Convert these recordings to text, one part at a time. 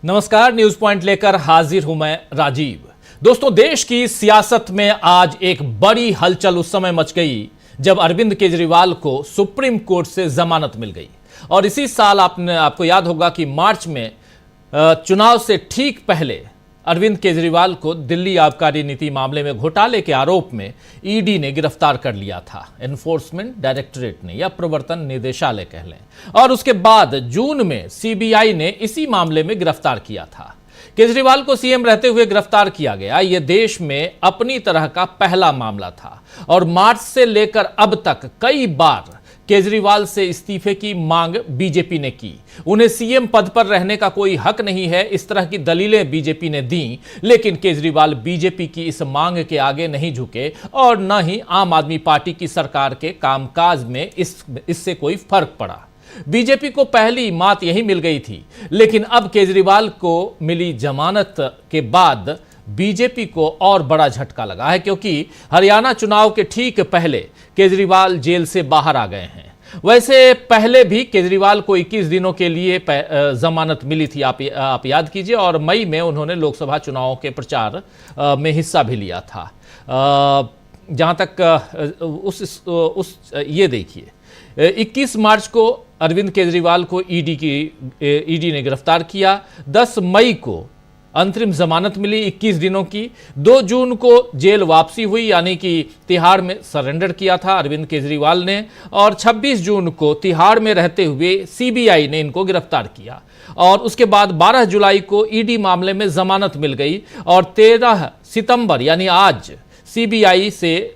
नमस्कार, news point लेकर हाजिर हूं मैं राजीव। दोस्तों, देश की सियासत में आज एक बड़ी हलचल उस समय मच गई जब अरविंद केजरीवाल को सुप्रीम कोर्ट से जमानत मिल गई। और इसी साल आपको याद होगा कि मार्च में चुनाव से ठीक पहले अरविंद केजरीवाल को दिल्ली आबकारी नीति मामले में घोटाले के आरोप में ईडी ने गिरफ्तार कर लिया था, एनफोर्समेंट डायरेक्टरेट ने या प्रवर्तन निदेशालय कह लें। और उसके बाद जून में सीबीआई ने इसी मामले में गिरफ्तार किया था। केजरीवाल को सीएम रहते हुए गिरफ्तार किया गया। यह देश में अपनी तरह का पहला मामला था और मार्च से लेकर अब तक कई बार केजरीवाल से इस्तीफे की मांग बीजेपी ने की। उन्हें सीएम पद पर रहने का कोई हक नहीं है, इस तरह की दलीलें बीजेपी ने दी, लेकिन केजरीवाल बीजेपी की इस मांग के आगे नहीं झुके और न ही आम आदमी पार्टी की सरकार के कामकाज में इससे कोई फर्क पड़ा। बीजेपी को पहली मात यही मिल गई थी, लेकिन अब केजरीवाल को मिली जमानत के बाद बीजेपी को और बड़ा झटका लगा है, क्योंकि हरियाणा चुनाव के ठीक पहले केजरीवाल जेल से बाहर आ गए हैं। वैसे पहले भी केजरीवाल को 21 दिनों के लिए जमानत मिली थी, आप याद कीजिए, और मई में उन्होंने लोकसभा चुनावों के प्रचार में हिस्सा भी लिया था। जहां तक ये देखिए, 21 मार्च को अरविंद केजरीवाल को ईडी ने गिरफ्तार किया। 10 मई को अंतरिम जमानत मिली 21 दिनों की। 2 जून को जेल वापसी हुई, यानी कि तिहाड़ में सरेंडर किया था अरविंद केजरीवाल ने, और 26 जून को तिहाड़ में रहते हुए सीबीआई ने इनको गिरफ्तार किया। और उसके बाद 12 जुलाई को ईडी मामले में जमानत मिल गई और 13 सितंबर यानी आज सीबीआई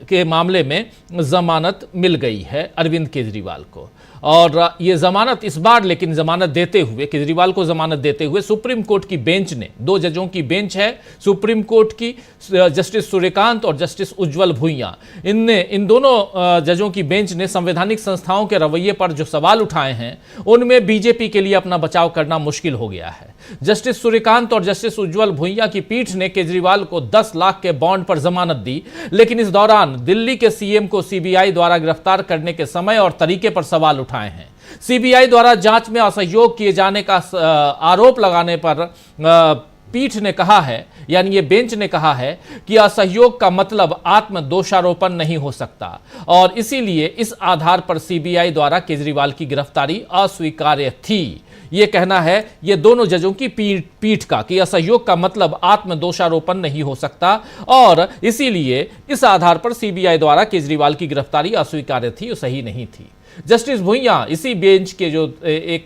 के मामले में जमानत मिल गई है अरविंद केजरीवाल को। और ये जमानत इस बार लेकिन जमानत देते हुए, केजरीवाल को जमानत देते हुए सुप्रीम कोर्ट की बेंच ने, 2 जजों की बेंच है सुप्रीम कोर्ट की, जस्टिस सूर्यकांत और जस्टिस उज्जवल भुइयां, इन दोनों जजों की बेंच ने संवैधानिक संस्थाओं के रवैये पर जो सवाल उठाए हैं उनमें बीजेपी के लिए अपना बचाव करना मुश्किल हो गया है। जस्टिस सूर्यकांत और जस्टिस उज्जवल भुइयां की पीठ ने केजरीवाल को 10 लाख के बॉन्ड पर जमानत दी, लेकिन इस दौरान दिल्ली के सीएम को सीबीआई द्वारा गिरफ्तार करने के समय और तरीके पर सवाल उठाए हैं। सीबीआई द्वारा जांच में असहयोग किए जाने का आरोप लगाने पर पीठ ने कहा है, यानी ये बेंच ने कहा है कि असहयोग का मतलब आत्मदोषारोपण नहीं हो सकता और इसीलिए इस आधार पर सीबीआई द्वारा केजरीवाल की गिरफ्तारी अस्वीकार्य थी। ये कहना है ये दोनों जजों की पीठ का कि असहयोग का मतलब आत्मदोषारोपण नहीं हो सकता और इसीलिए इस आधार पर सीबीआई द्वारा केजरीवाल की गिरफ्तारी अस्वीकार्य थी, सही नहीं थी। जस्टिस भुइयां, इसी बेंच के जो एक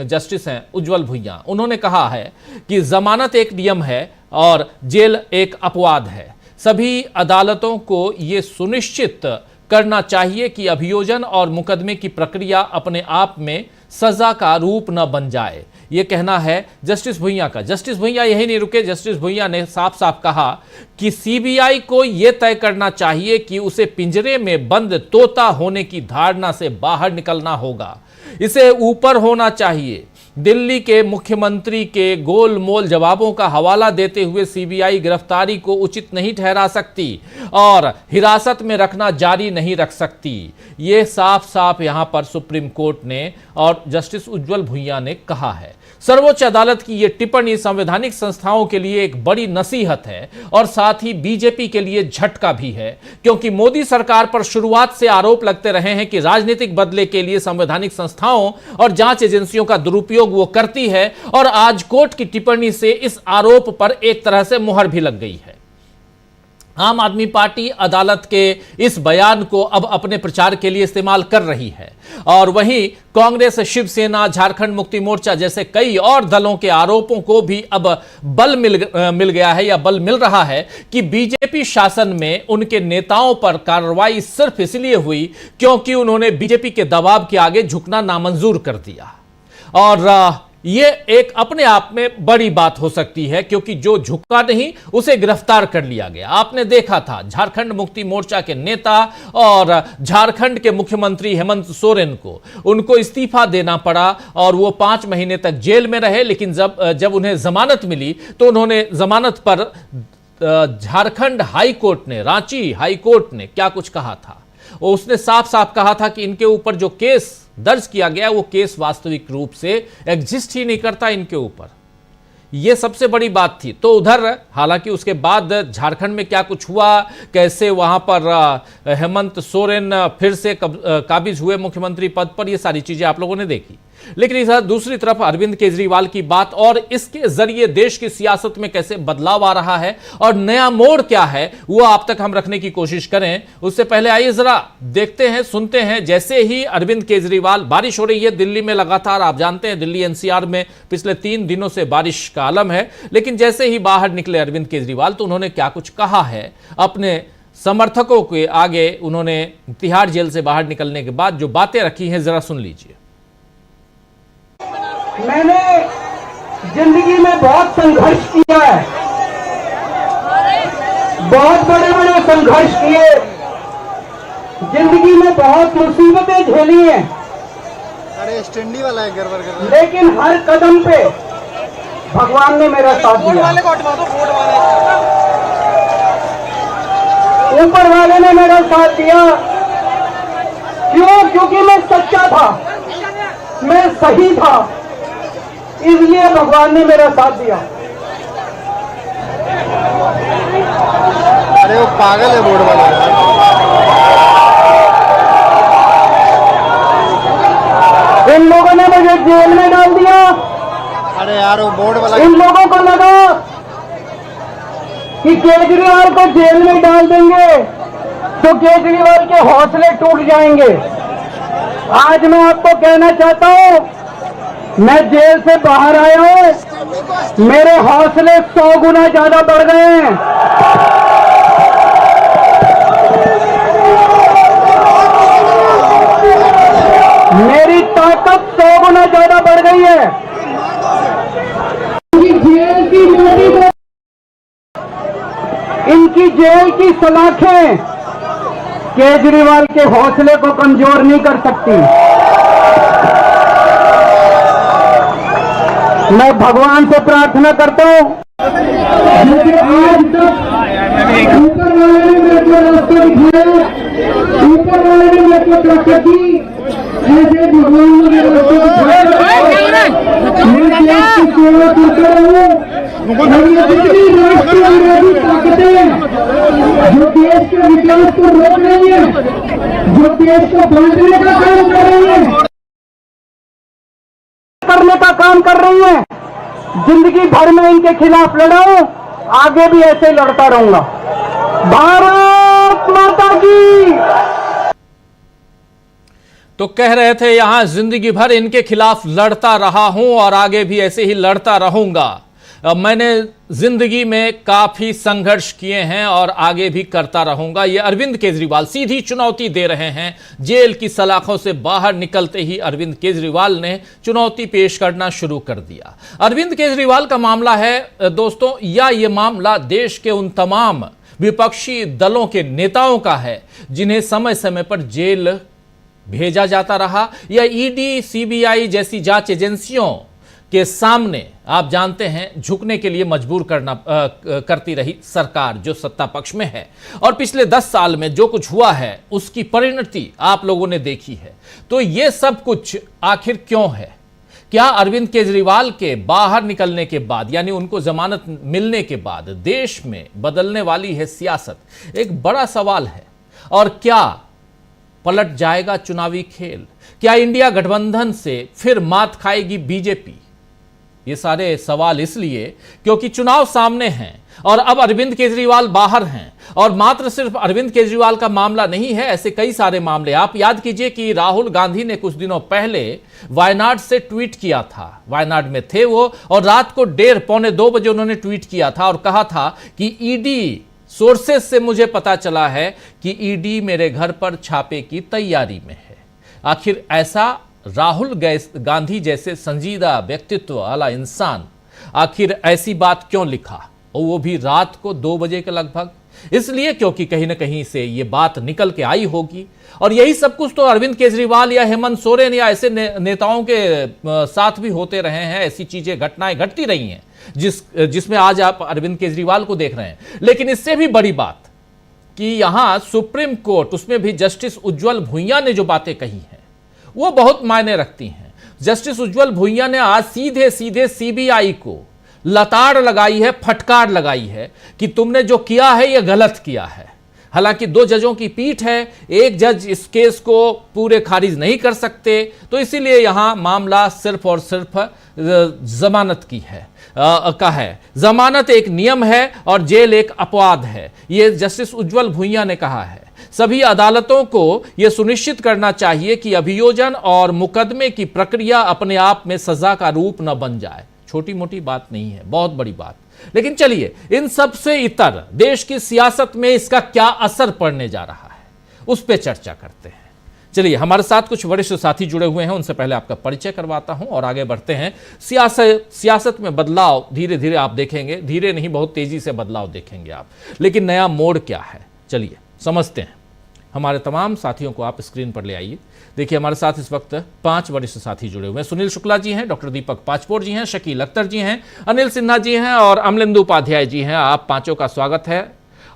जस्टिस हैं उज्जवल भुइयां, उन्होंने कहा है कि जमानत एक नियम है और जेल एक अपवाद है। सभी अदालतों को यह सुनिश्चित करना चाहिए कि अभियोजन और मुकदमे की प्रक्रिया अपने आप में सजा का रूप न बन जाए। यह कहना है जस्टिस भुइयां का। जस्टिस भुइयां यही नहीं रुके, जस्टिस भुइयां ने साफ साफ कहा कि सीबीआई को यह तय करना चाहिए कि उसे पिंजरे में बंद तोता होने की धारणा से बाहर निकलना होगा, इसे ऊपर होना चाहिए। दिल्ली के मुख्यमंत्री के गोलमोल जवाबों का हवाला देते हुए सीबीआई गिरफ्तारी को उचित नहीं ठहरा सकती और हिरासत में रखना जारी नहीं रख सकती। यह साफ साफ यहां पर सुप्रीम कोर्ट ने और जस्टिस उज्जवल भुइयां ने कहा है। सर्वोच्च अदालत की यह टिप्पणी संवैधानिक संस्थाओं के लिए एक बड़ी नसीहत है और साथ ही बीजेपी के लिए झटका भी है, क्योंकि मोदी सरकार पर शुरुआत से आरोप लगते रहे हैं कि राजनीतिक बदले के लिए संवैधानिक संस्थाओं और जांच एजेंसियों का दुरुपयोग वो करती है और आज कोर्ट की टिप्पणी से इस आरोप पर एक तरह से मुहर भी लग गई है। आम आदमी पार्टी अदालत के इस बयान को अब अपने प्रचार के लिए इस्तेमाल कर रही है और वहीं कांग्रेस, शिवसेना, झारखंड मुक्ति मोर्चा जैसे कई और दलों के आरोपों को भी अब बल मिल गया है या बल मिल रहा है कि बीजेपी शासन में उनके नेताओं पर कार्रवाई सिर्फ इसलिए हुई क्योंकि उन्होंने बीजेपी के दबाव के आगे झुकना नामंजूर कर दिया। और ये एक अपने आप में बड़ी बात हो सकती है, क्योंकि जो झुका नहीं उसे गिरफ्तार कर लिया गया। आपने देखा था झारखंड मुक्ति मोर्चा के नेता और झारखंड के मुख्यमंत्री हेमंत सोरेन को, उनको इस्तीफा देना पड़ा और वो 5 महीने तक जेल में रहे, लेकिन जब उन्हें जमानत मिली तो उन्होंने जमानत पर झारखंड हाई कोर्ट ने, रांची हाई कोर्ट ने क्या कुछ कहा था, उसने साफ साफ कहा था कि इनके ऊपर जो केस दर्ज किया गया वो केस वास्तविक रूप से एग्जिस्ट ही नहीं करता इनके ऊपर। ये सबसे बड़ी बात थी। तो उधर हालांकि उसके बाद झारखंड में क्या कुछ हुआ, कैसे वहां पर हेमंत सोरेन फिर से काबिज हुए मुख्यमंत्री पद पर, ये सारी चीजें आप लोगों ने देखी। लेकिन इस दूसरी तरफ अरविंद केजरीवाल की बात और इसके जरिए देश की सियासत में कैसे बदलाव आ रहा है और नया मोड़ क्या है, वो आप तक हम रखने की कोशिश करें। उससे पहले आइए जरा देखते हैं, सुनते हैं। जैसे ही अरविंद केजरीवाल, बारिश हो रही है दिल्ली में लगातार, आप जानते हैं दिल्ली एनसीआर में पिछले 3 दिनों से बारिश का आलम है, लेकिन जैसे ही बाहर निकले अरविंद केजरीवाल तो उन्होंने क्या कुछ कहा है अपने समर्थकों के आगे। उन्होंने तिहाड़ जेल से बाहर निकलने के बाद जो बातें रखी हैं, जरा सुन लीजिए। मैंने जिंदगी में बहुत संघर्ष किया है, बहुत बड़े बड़े संघर्ष किए, जिंदगी में बहुत मुसीबतें झेली हैं। अरे स्टैंडी वाला है गड़बड़ कर, लेकिन हर कदम पे भगवान ने मेरा साथ दिया, ऊपर वाले ने मेरा साथ दिया। क्यों? क्योंकि मैं सच्चा था, मैं सही था, इसलिए भगवान ने मेरा साथ दिया। अरे वो पागल है बोर्ड वाला। इन लोगों ने मुझे जेल में डाल दिया। अरे यार वो बोर्ड वाला, इन लोगों को लगा कि केजरीवाल को जेल में डाल देंगे तो केजरीवाल के हौसले टूट जाएंगे। आज मैं आपको कहना चाहता हूं, मैं जेल से बाहर आया हूं, मेरे हौसले 100 गुना ज्यादा बढ़ गए हैं। मेरी ताकत 100 गुना ज्यादा बढ़ गई है। जेल की मोटी, इनकी जेल की सलाखें केजरीवाल के हौसले को कमजोर नहीं कर सकती। मैं भगवान से प्रार्थना करता हूं, क्योंकि आज तक ऊपर वाले ने मेरे को रास्ता दिखाया, ऊपर वाले ने मेरे को ताकत दी, ऐसे भगवान ने मेरे रास्ता दिखाया। मैं देश की सेवा करता रहूं और ये जितनी राष्ट्रीय विरोधी ताकतें जो देश के विकास को रोक रही है, जो देश को बांटने का काम कर रही है, करने का काम कर रही है, जिंदगी भर में इनके खिलाफ लड़ा हूं, आगे भी ऐसे लड़ता रहूंगा। भारत माता की। तो कह रहे थे यहां जिंदगी भर इनके खिलाफ लड़ता रहा हूं और आगे भी ऐसे ही लड़ता रहूंगा। मैंने जिंदगी में काफी संघर्ष किए हैं और आगे भी करता रहूंगा। ये अरविंद केजरीवाल सीधी चुनौती दे रहे हैं। जेल की सलाखों से बाहर निकलते ही अरविंद केजरीवाल ने चुनौती पेश करना शुरू कर दिया। अरविंद केजरीवाल का मामला है दोस्तों, या ये मामला देश के उन तमाम विपक्षी दलों के नेताओं का है जिन्हें समय समय पर जेल भेजा जाता रहा, या ईडी, सीबीआई जैसी जांच एजेंसियों के सामने आप जानते हैं झुकने के लिए मजबूर करती रही सरकार जो सत्ता पक्ष में है। और पिछले 10 साल में जो कुछ हुआ है उसकी परिणति आप लोगों ने देखी है। तो ये सब कुछ आखिर क्यों है? क्या अरविंद केजरीवाल के बाहर निकलने के बाद, यानी उनको जमानत मिलने के बाद देश में बदलने वाली है सियासत? एक बड़ा सवाल है। और क्या पलट जाएगा चुनावी खेल? क्या इंडिया गठबंधन से फिर मात खाएगी बीजेपी? ये सारे सवाल इसलिए क्योंकि चुनाव सामने हैं और अब अरविंद केजरीवाल बाहर हैं। और मात्र सिर्फ अरविंद केजरीवाल का मामला नहीं है, ऐसे कई सारे मामले। आप याद कीजिए कि राहुल गांधी ने कुछ दिनों पहले वायनाड से ट्वीट किया था। वायनाड में थे वो और रात को 1:30 पौने 2 बजे उन्होंने ट्वीट किया था और कहा था कि ईडी सोर्सेस से मुझे पता चला है कि ईडी मेरे घर पर छापे की तैयारी में है। आखिर ऐसा राहुल गांधी जैसे संजीदा व्यक्तित्व वाला इंसान आखिर ऐसी बात क्यों लिखा, और वो भी रात को 2 बजे के लगभग? इसलिए क्योंकि कहीं ना कहीं से ये बात निकल के आई होगी। और यही सब कुछ तो अरविंद केजरीवाल या हेमंत सोरेन या ऐसे नेताओं के साथ भी होते रहे हैं। ऐसी चीजें, घटनाएं घटती रही हैं जिसमें आज आप अरविंद केजरीवाल को देख रहे हैं। लेकिन इससे भी बड़ी बात कि यहां सुप्रीम कोर्ट, उसमें भी जस्टिस उज्जवल भुइयां ने जो बातें कही हैं वो बहुत मायने रखती हैं। जस्टिस उज्जवल भुइयां ने आज सीधे सीधे सीबीआई को लताड़ लगाई है, फटकार लगाई है कि तुमने जो किया है यह गलत किया है। हालांकि 2 जजों की पीठ है, एक जज इस केस को पूरे खारिज नहीं कर सकते, तो इसीलिए यहां मामला सिर्फ और सिर्फ जमानत की है का है। जमानत एक नियम है और जेल एक अपवाद है, यह जस्टिस उज्जवल भुइयां ने कहा है। सभी अदालतों को यह सुनिश्चित करना चाहिए कि अभियोजन और मुकदमे की प्रक्रिया अपने आप में सजा का रूप न बन जाए। छोटी मोटी बात नहीं है, बहुत बड़ी बात। लेकिन चलिए, इन सब से इतर देश की सियासत में इसका क्या असर पड़ने जा रहा है, उस पर चर्चा करते हैं। चलिए, हमारे साथ कुछ वरिष्ठ साथी जुड़े हुए हैं, उनसे पहले आपका परिचय करवाता हूं और आगे बढ़ते हैं। सियासत में बदलाव धीरे धीरे आप देखेंगे, धीरे नहीं बहुत तेजी से बदलाव देखेंगे आप। लेकिन नया मोड़ क्या है, चलिए समझते हैं। हमारे तमाम साथियों को आप स्क्रीन पर ले आइए। देखिए, हमारे साथ इस वक्त 5 वरिष्ठ साथी जुड़े हुए हैं। सुनील शुक्ला जी हैं, डॉक्टर दीपक पाचपोर जी हैं, शकील अख्तर जी हैं, अनिल सिन्हा जी हैं और अमलेंदु उपाध्याय जी हैं। आप पांचों का स्वागत है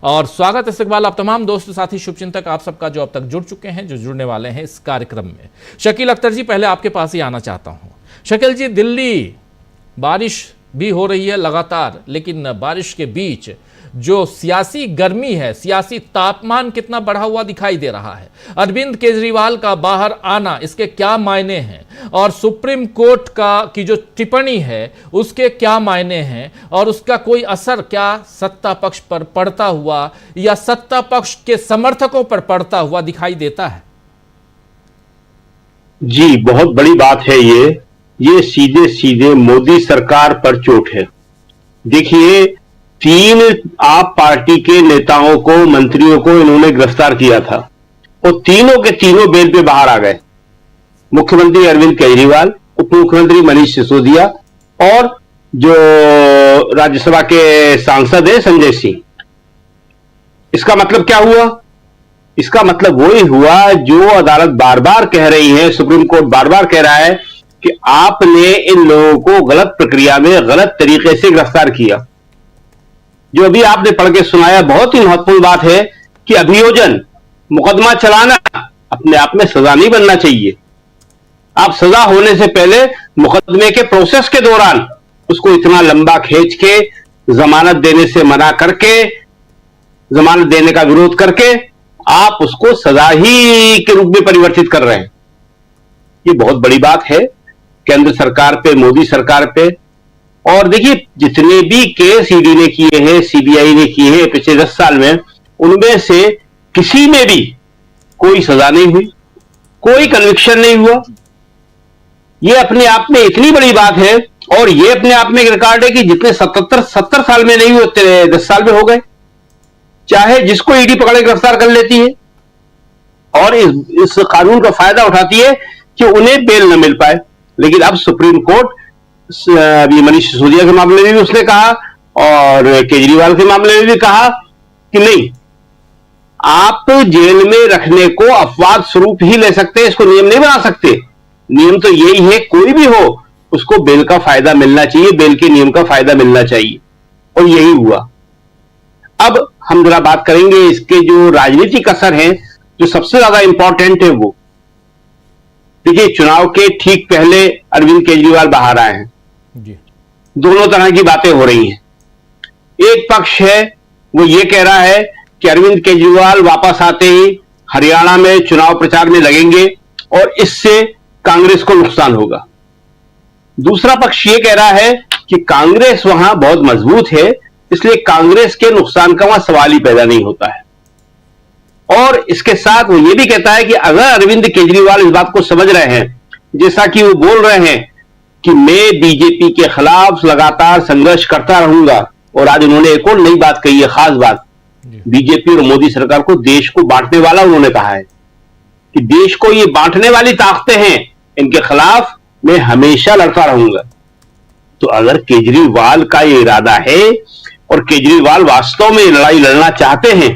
और स्वागत इस्तकबाल आप तमाम दोस्त साथी शुभचिंतक आप सबका जो अब तक जुड़ चुके हैं, जो जुड़ने वाले हैं इस कार्यक्रम में। शकील अख्तर जी, पहले आपके पास ही आना चाहता हूं। शकील जी, दिल्ली बारिश भी हो रही है लगातार, लेकिन बारिश के बीच जो सियासी गर्मी है, सियासी तापमान कितना बढ़ा हुआ दिखाई दे रहा है। अरविंद केजरीवाल का बाहर आना, इसके क्या मायने हैं, और सुप्रीम कोर्ट की जो टिप्पणी है उसके क्या मायने हैं, और उसका कोई असर क्या सत्ता पक्ष पर पड़ता हुआ या सत्ता पक्ष के समर्थकों पर पड़ता हुआ दिखाई देता है? जी, बहुत बड़ी बात है ये सीधे सीधे मोदी सरकार पर चोट है। देखिए, 3 आप पार्टी के नेताओं को, मंत्रियों को इन्होंने गिरफ्तार किया था और तीनों के तीनों बेल पे बाहर आ गए। मुख्यमंत्री अरविंद केजरीवाल, उप मुख्यमंत्री मनीष सिसोदिया और जो राज्यसभा के सांसद है संजय सिंह। इसका मतलब क्या हुआ? इसका मतलब वही हुआ जो अदालत बार बार कह रही है, सुप्रीम कोर्ट बार बार कह रहा है कि आपने इन लोगों को गलत प्रक्रिया में गलत तरीके से गिरफ्तार किया। जो अभी आपने पढ़ के सुनाया, बहुत ही महत्वपूर्ण बात है कि अभियोजन, मुकदमा चलाना अपने आप में सजा नहीं बनना चाहिए। आप सजा होने से पहले मुकदमे के प्रोसेस के दौरान उसको इतना लंबा खींच के, जमानत देने से मना करके, जमानत देने का विरोध करके आप उसको सजा ही के रूप में परिवर्तित कर रहे हैं। ये बहुत बड़ी बात है केंद्र सरकार पे, मोदी सरकार पे। और देखिए, जितने भी केस ईडी ने किए हैं, सीबीआई ने किए हैं पिछले 10 साल में, उनमें से किसी में भी कोई सजा नहीं हुई, कोई कन्विक्शन नहीं हुआ। ये अपने आप में इतनी बड़ी बात है और ये अपने आप में एक रिकॉर्ड है कि जितने 70 साल में नहीं हुए 10 साल में हो गए। चाहे जिसको ईडी पकड़े गिरफ्तार कर लेती है और इस कानून का फायदा उठाती है कि उन्हें बेल न मिल पाए। लेकिन अब सुप्रीम कोर्ट अभी मनीष सिसोदिया के मामले में भी उसने कहा और केजरीवाल के मामले में भी कहा कि नहीं, आप जेल में रखने को अपवाद स्वरूप ही ले सकते हैं, इसको नियम नहीं बना सकते। नियम तो यही है, कोई भी हो उसको बेल का फायदा मिलना चाहिए, बेल के नियम का फायदा मिलना चाहिए, और यही हुआ। अब हम जरा बात करेंगे इसके जो राजनीतिक असर है, जो सबसे ज्यादा इंपॉर्टेंट है वो। देखिए, चुनाव के ठीक पहले अरविंद केजरीवाल बाहर आए हैं जी। दोनों तरह की बातें हो रही हैं। एक पक्ष है वो ये कह रहा है कि अरविंद केजरीवाल वापस आते ही हरियाणा में चुनाव प्रचार में लगेंगे और इससे कांग्रेस को नुकसान होगा। दूसरा पक्ष ये कह रहा है कि कांग्रेस वहां बहुत मजबूत है, इसलिए कांग्रेस के नुकसान का वहां सवाल ही पैदा नहीं होता है। और इसके साथ वो ये भी कहता है कि अगर अरविंद केजरीवाल इस बात को समझ रहे हैं, जैसा कि वो बोल रहे हैं कि मैं बीजेपी के खिलाफ लगातार संघर्ष करता रहूंगा, और आज उन्होंने एक और नई बात कही है, खास बात, बीजेपी और मोदी सरकार को देश को बांटने वाला उन्होंने कहा है कि देश को ये बांटने वाली ताकतें हैं, इनके खिलाफ मैं हमेशा लड़ता रहूंगा। तो अगर केजरीवाल का ये इरादा है और केजरीवाल वास्तव में लड़ाई लड़ना चाहते हैं,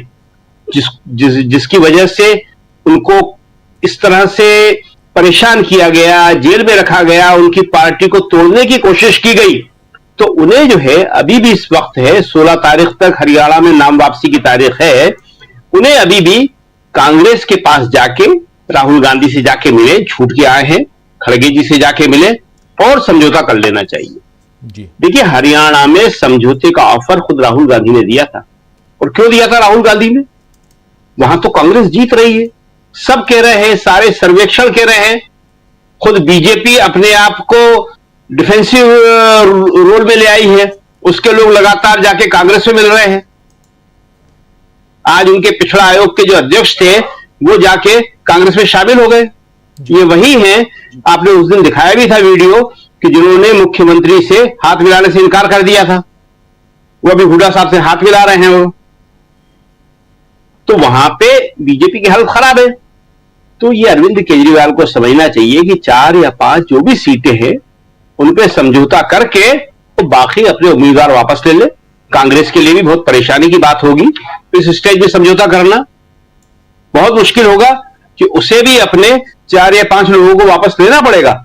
जिसकी वजह से उनको इस तरह से परेशान किया गया, जेल में रखा गया, उनकी पार्टी को तोड़ने की कोशिश की गई, तो उन्हें जो है अभी भी इस वक्त है 16 तारीख तक हरियाणा में नाम वापसी की तारीख है, उन्हें अभी भी कांग्रेस के पास जाके राहुल गांधी से जाके मिले, छूट के आए हैं, खड़गे जी से जाके मिले और समझौता कर लेना चाहिए। जी। देखिए, हरियाणा में समझौते का ऑफर खुद राहुल गांधी ने दिया था। और क्यों दिया था राहुल गांधी ने? वहां तो कांग्रेस जीत रही है, सब कह रहे हैं, सारे सर्वेक्षण कह रहे हैं, खुद बीजेपी अपने आप को डिफेंसिव रोल में ले आई है, उसके लोग लगातार जाके कांग्रेस में मिल रहे हैं। आज उनके पिछड़ा आयोग के जो अध्यक्ष थे वो जाके कांग्रेस में शामिल हो गए। ये वही हैं, आपने उस दिन दिखाया भी था वीडियो, कि जिन्होंने मुख्यमंत्री से हाथ मिलाने से इनकार कर दिया था, वो अभी हुड्डा साहब से हाथ मिला रहे हैं वो। तो वहां पे बीजेपी की हालत खराब है। तो ये अरविंद केजरीवाल को समझना चाहिए कि 4 या 5 जो भी सीटें हैं उन पे समझौता करके तो बाकी अपने उम्मीदवार वापस ले ले। कांग्रेस के लिए भी बहुत परेशानी की बात होगी, इस स्टेज में समझौता करना बहुत मुश्किल होगा कि उसे भी अपने 4 या 5 लोगों को वापस लेना पड़ेगा।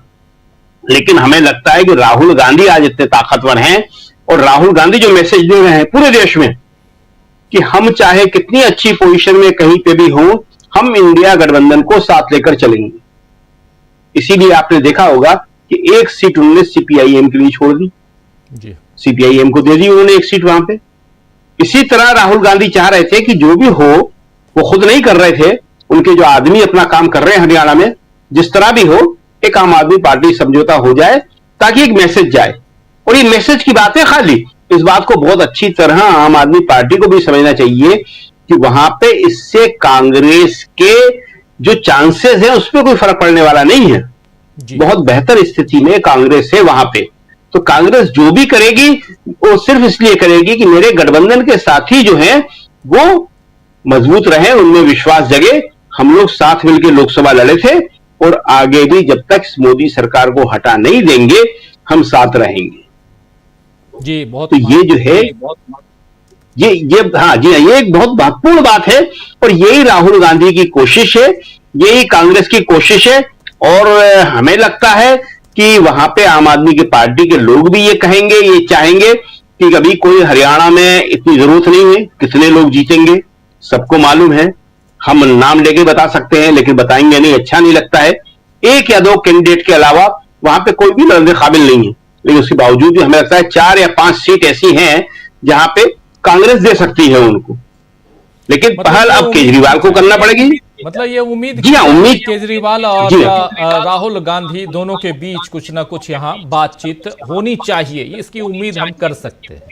लेकिन हमें लगता है कि राहुल गांधी आज इतने ताकतवर हैं, और राहुल गांधी जो मैसेज दे रहे हैं पूरे देश में कि हम चाहे कितनी अच्छी पोजीशन में कहीं पे भी हों, हम इंडिया गठबंधन को साथ लेकर चलेंगे। इसीलिए आपने देखा होगा कि एक सीट उन्होंने सीपीआईएम के लिए छोड़ दी, जी। सीपीआईएम को दे दी उन्होंने एक सीट वहां पे। इसी तरह राहुल गांधी चाह रहे थे कि जो भी हो, वो खुद नहीं कर रहे थे, उनके जो आदमी अपना काम कर रहे हैं हरियाणा में, जिस तरह भी हो एक आम आदमी पार्टी समझौता हो जाए ताकि एक मैसेज जाए। और ये मैसेज की बात है खाली, इस बात को बहुत अच्छी तरह आम आदमी पार्टी को भी समझना चाहिए कि वहां पे इससे कांग्रेस के जो चांसेस हैं उस पर कोई फर्क पड़ने वाला नहीं है। बहुत बेहतर स्थिति में कांग्रेस है वहां पे। तो कांग्रेस जो भी करेगी वो सिर्फ इसलिए करेगी कि मेरे गठबंधन के साथी जो हैं वो मजबूत रहे, उनमें विश्वास जगे। हम लोग साथ मिलकर लोकसभा लड़े थे और आगे भी जब तक मोदी सरकार को हटा नहीं देंगे हम साथ रहेंगे। जी, बहुत। तो ये जो है ये हाँ जी, ये एक बहुत महत्वपूर्ण बात है, और यही राहुल गांधी की कोशिश है, यही कांग्रेस की कोशिश है। और हमें लगता है कि वहां पे आम आदमी की पार्टी के लोग भी ये कहेंगे, ये चाहेंगे कि कभी कोई हरियाणा में इतनी जरूरत नहीं है, कितने लोग जीतेंगे सबको मालूम है, हम नाम लेके बता सकते हैं लेकिन बताएंगे नहीं, अच्छा नहीं लगता है। 1 या 2 कैंडिडेट के अलावा वहां पे कोई भी लड़ने काबिल नहीं है, लेकिन उसके बावजूद भी हमें लगता है 4 या 5 सीट ऐसी हैं जहां पे कांग्रेस दे सकती है उनको। लेकिन पहल अब केजरीवाल को करना पड़ेगी। मतलब ये उम्मीद, जी हाँ, उम्मीद केजरीवाल और राहुल गांधी दोनों के बीच कुछ ना कुछ यहाँ बातचीत होनी चाहिए, इसकी उम्मीद हम कर सकते हैं।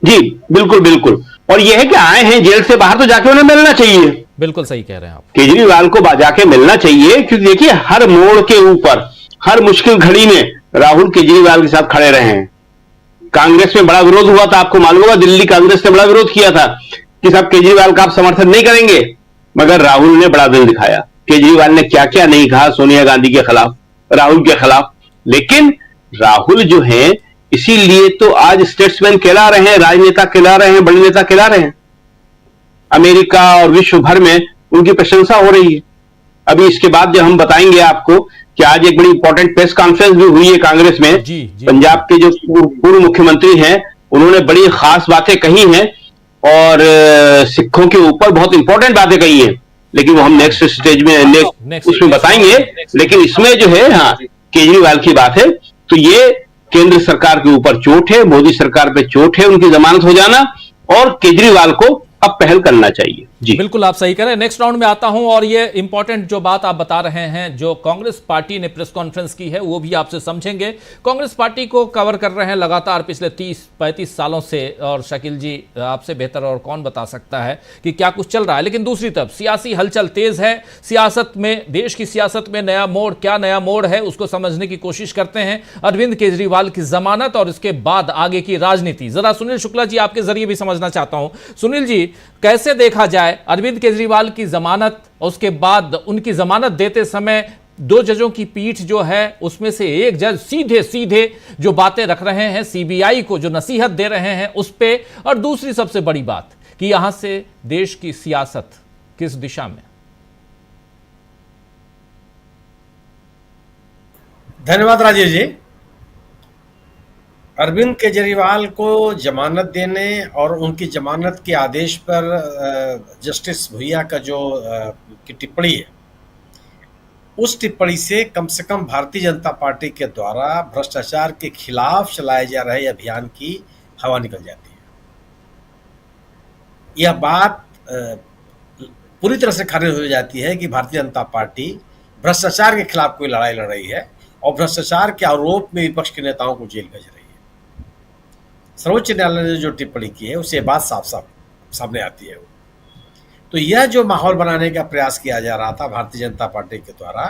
जी बिल्कुल बिल्कुल। और यह है कि आए हैं जेल से बाहर तो जाके उन्हें मिलना चाहिए। बिल्कुल सही कह रहे हैं आप। केजरीवाल को जाके मिलना चाहिए, क्योंकि देखिए हर मोड़ के ऊपर, हर मुश्किल घड़ी में राहुल केजरीवाल के साथ खड़े रहे हैं। कांग्रेस में बड़ा विरोध हुआ था, आपको मालूम होगा, दिल्ली कांग्रेस ने बड़ा विरोध किया था कि साहब केजरीवाल का आप समर्थन नहीं करेंगे, मगर राहुल ने बड़ा दिल दिखाया। केजरीवाल ने क्या क्या नहीं कहा सोनिया गांधी के खिलाफ, राहुल के खिलाफ। लेकिन राहुल जो है, इसीलिए तो आज स्टेट्समैन कहला रहे हैं, राजनेता कहला रहे हैं, बड़े नेता कहला रहे हैं। अमेरिका और विश्व भर में उनकी प्रशंसा हो रही है। अभी इसके बाद जब हम बताएंगे आपको कि आज एक बड़ी इंपॉर्टेंट प्रेस कॉन्फ्रेंस भी हुई है कांग्रेस में। जी, जी। पंजाब के जो पूर्व मुख्यमंत्री हैं उन्होंने बड़ी खास बातें कही हैं और सिखों के ऊपर बहुत इंपॉर्टेंट बातें कही हैं, लेकिन वो हम नेक्स्ट स्टेज में उसमें बताएंगे। लेकिन इसमें जो है, हाँ, केजरीवाल की बात है, तो ये केंद्र सरकार के ऊपर चोट है, मोदी सरकार पे चोट है उनकी जमानत हो जाना, और केजरीवाल को अब पहल करना चाहिए। जी बिल्कुल, आप सही कह रहे हैं। नेक्स्ट राउंड में आता हूं, और ये इंपॉर्टेंट जो बात आप बता रहे हैं, जो कांग्रेस पार्टी ने प्रेस कॉन्फ्रेंस की है, वो भी आपसे समझेंगे। कांग्रेस पार्टी को कवर कर रहे हैं लगातार पिछले 30-35 सालों से, और शकील जी आपसे बेहतर और कौन बता सकता है कि क्या कुछ चल रहा है। लेकिन दूसरी तरफ सियासी हलचल तेज है, सियासत में, देश की सियासत में नया मोड़, क्या नया मोड़ है उसको समझने की कोशिश करते हैं। अरविंद केजरीवाल की जमानत और इसके बाद आगे की राजनीति, जरा सुनील शुक्ला जी आपके जरिए भी समझना चाहता हूं। सुनील जी, कैसे देखा जाए अरविंद केजरीवाल की जमानत, उसके बाद उनकी जमानत देते समय 2 जजों की पीठ जो है उसमें से एक जज सीधे सीधे जो बातें रख रहे हैं, सीबीआई को जो नसीहत दे रहे हैं उस पे, और दूसरी सबसे बड़ी बात कि यहां से देश की सियासत किस दिशा में। धन्यवाद राजेश जी। अरविंद केजरीवाल को जमानत देने और उनकी जमानत के आदेश पर जस्टिस भुइया का जो की टिप्पणी है, उस टिप्पणी से कम भारतीय जनता पार्टी के द्वारा भ्रष्टाचार के खिलाफ चलाए जा रहे अभियान की हवा निकल जाती है। यह बात पूरी तरह से खारिज हो जाती है कि भारतीय जनता पार्टी भ्रष्टाचार के खिलाफ कोई लड़ाई लड़ रही है और भ्रष्टाचार के आरोप में विपक्ष के नेताओं को जेल भेज रही है। सर्वोच्च न्यायालय ने जो टिप्पणी की है उससे बात साफ साफ सामने आती है। तो यह जो माहौल बनाने का प्रयास किया जा रहा था भारतीय जनता पार्टी के द्वारा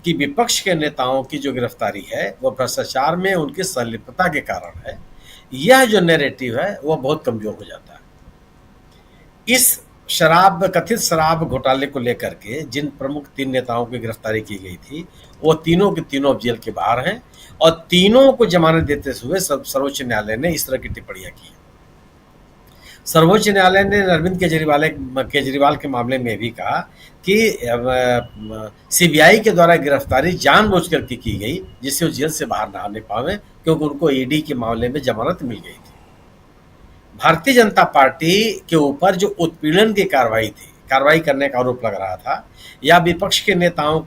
कि विपक्ष के नेताओं की जो गिरफ्तारी है वह भ्रष्टाचार में उनकी संलिप्तता के कारण है, यह जो नैरेटिव है वह बहुत कमजोर हो जाता है। इस कथित शराब घोटाले को लेकर के जिन प्रमुख 3 नेताओं की गिरफ्तारी की गई थी वो तीनों के तीनों अब जेल के बाहर हैं और तीनों को जमानत देते हुए सर्वोच्च न्यायालय ने इस तरह की टिप्पणियां की। सर्वोच्च न्यायालय ने अरविंद केजरीवाल के मामले में भी कहा कि सीबीआई के द्वारा गिरफ्तारी जानबूझकर की गई जिससे वो जेल से बाहर ना आने पावे, क्योंकि उनको ईडी के मामले में जमानत मिल गई थी। भारतीय जनता पार्टी के ऊपर जो उत्पीड़न की कार्रवाई करने का आरोप लग रहा था या विपक्ष के नेताओं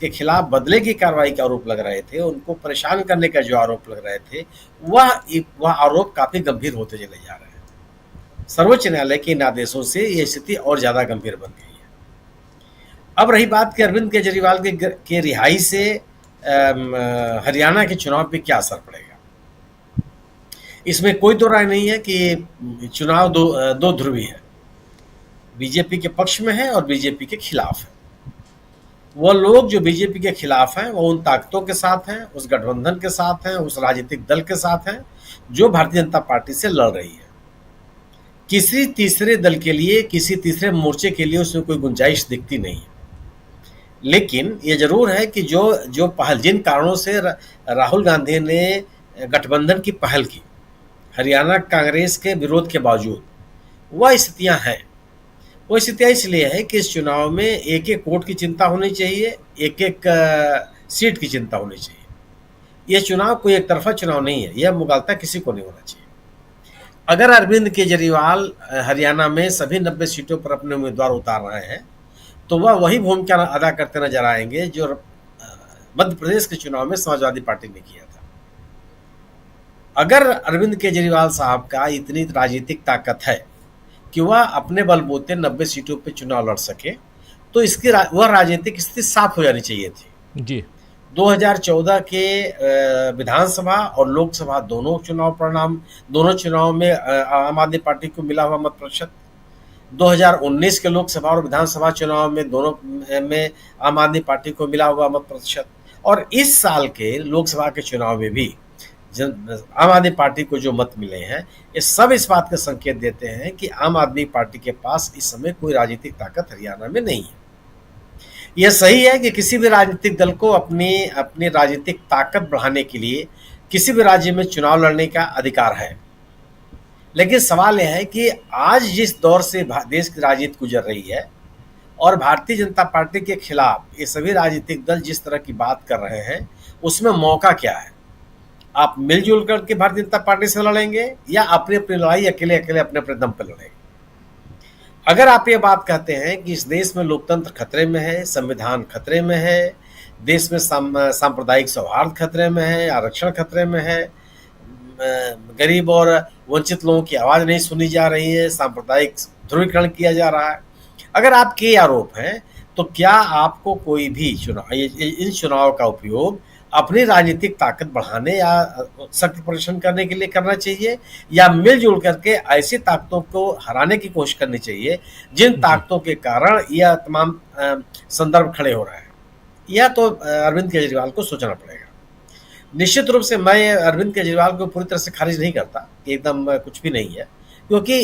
के खिलाफ बदले की कार्रवाई के आरोप लग रहे थे, उनको परेशान करने का जो आरोप लग रहे थे वह आरोप काफी गंभीर होते चले जा रहे हैं। सर्वोच्च न्यायालय के इन आदेशों से यह स्थिति और ज्यादा गंभीर बन गई है। अब रही बात कि अरविंद केजरीवाल के रिहाई से हरियाणा के चुनाव पे क्या असर पड़ेगा। इसमें कोई दो राय नहीं है कि चुनाव दो ध्रुवी है, बीजेपी के पक्ष में है और बीजेपी के खिलाफ है। वो लोग जो बीजेपी के खिलाफ हैं वो उन ताकतों के साथ हैं, उस गठबंधन के साथ हैं, उस राजनीतिक दल के साथ हैं जो भारतीय जनता पार्टी से लड़ रही है। किसी तीसरे दल के लिए, किसी तीसरे मोर्चे के लिए उसमें कोई गुंजाइश दिखती नहीं है। लेकिन ये जरूर है कि जो पहल, जिन कारणों से राहुल गांधी ने गठबंधन की पहल की, हरियाणा कांग्रेस के विरोध के बावजूद, वह स्थितियां हैं। वो स्थितियां इसलिए है कि इस चुनाव में एक एक वोट की चिंता होनी चाहिए, एक एक सीट की चिंता होनी चाहिए। यह चुनाव कोई एक तरफा चुनाव नहीं है, यह मुगालता किसी को नहीं होना चाहिए। अगर अरविंद केजरीवाल हरियाणा में सभी 90 सीटों पर अपने उम्मीदवार उतार रहे हैं तो वह वही भूमिका अदा करते नजर आएंगे जो मध्य प्रदेश के चुनाव में समाजवादी पार्टी ने किया था। अगर अरविंद केजरीवाल साहब का इतनी राजनीतिक ताकत है कि वह अपने बलबूते 90 सीटों पर चुनाव लड़ सके तो इसकी वह राजनीतिक स्थिति साफ हो जानी चाहिए थी जी। 2014 के विधानसभा और लोकसभा दोनों चुनाव में आम आदमी पार्टी को मिला हुआ मत प्रतिशत, 2019 के लोकसभा और विधानसभा चुनाव में दोनों में आम आदमी पार्टी को मिला हुआ मत प्रतिशत, और इस साल के लोकसभा के चुनाव में भी आम आदमी पार्टी को जो मत मिले हैं, ये सब इस बात का संकेत देते हैं कि आम आदमी पार्टी के पास इस समय कोई राजनीतिक ताकत हरियाणा में नहीं है। यह सही है कि किसी भी राजनीतिक दल को अपनी राजनीतिक ताकत बढ़ाने के लिए किसी भी राज्य में चुनाव लड़ने का अधिकार है, लेकिन सवाल यह है कि आज जिस दौर से देश की राजनीति गुजर रही है और भारतीय जनता पार्टी के खिलाफ ये सभी राजनीतिक दल जिस तरह की बात कर रहे हैं, उसमें मौका क्या है? आप मिलजुल करके भारतीय जनता पार्टी से लड़ेंगे या अपनी अपनी लड़ाई अकेले अपने दम पर लड़ेंगे? अगर आप ये बात कहते हैं कि इस देश में लोकतंत्र खतरे में है, संविधान खतरे में है, देश में सांप्रदायिक सौहार्द खतरे में है, आरक्षण खतरे में है, गरीब और वंचित लोगों की आवाज नहीं सुनी जा रही है, सांप्रदायिक ध्रुवीकरण किया जा रहा है, अगर आपके आरोप हैं तो क्या आपको कोई भी इन चुनाव का उपयोग अपनी राजनीतिक ताकत बढ़ाने या शक्ति प्रदर्शन करने के लिए करना चाहिए, या मिलजुल करके ऐसी ताकतों को हराने की कोशिश करनी चाहिए जिन ताकतों के कारण यह तमाम संदर्भ खड़े हो रहे हैं? यह तो अरविंद केजरीवाल को सोचना पड़ेगा। निश्चित रूप से मैं अरविंद केजरीवाल को पूरी तरह से खारिज नहीं करता कि एकदम कुछ भी नहीं है, क्योंकि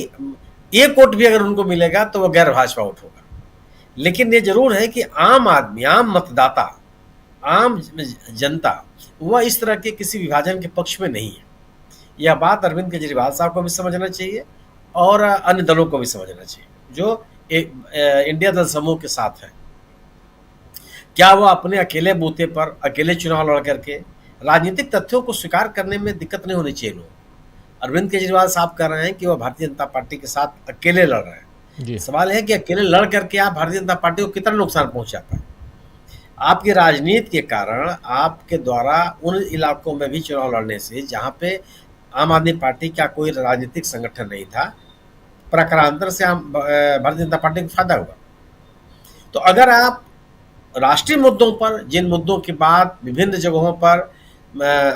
एक वोट भी अगर उनको मिलेगा तो वह गैर भाजपा वोट होगा। लेकिन ये जरूर है कि आम आदमी, आम मतदाता, आम जनता वह इस तरह के किसी विभाजन के पक्ष में नहीं है। यह बात अरविंद केजरीवाल साहब को भी समझना चाहिए और अन्य दलों को भी समझना चाहिए जो इंडिया दल समूह के साथ है। क्या वह अपने अकेले बूते पर अकेले चुनाव लड़ करके, राजनीतिक तथ्यों को स्वीकार करने में दिक्कत नहीं होनी चाहिए लोग। अरविंद केजरीवाल साहब कह रहे हैं कि वह भारतीय जनता पार्टी के साथ अकेले लड़ रहे हैं। सवाल है कि अकेले लड़ करके आप भारतीय जनता पार्टी को कितना नुकसान पहुंचा पाए? आपकी राजनीति के कारण आपके द्वारा उन इलाकों में भी चुनाव लड़ने से जहां पे आम आदमी पार्टी का कोई राजनीतिक संगठन नहीं था, प्रकारांतर से भारतीय जनता पार्टी को फायदा हुआ। तो अगर आप राष्ट्रीय मुद्दों पर, जिन मुद्दों की बात विभिन्न जगहों पर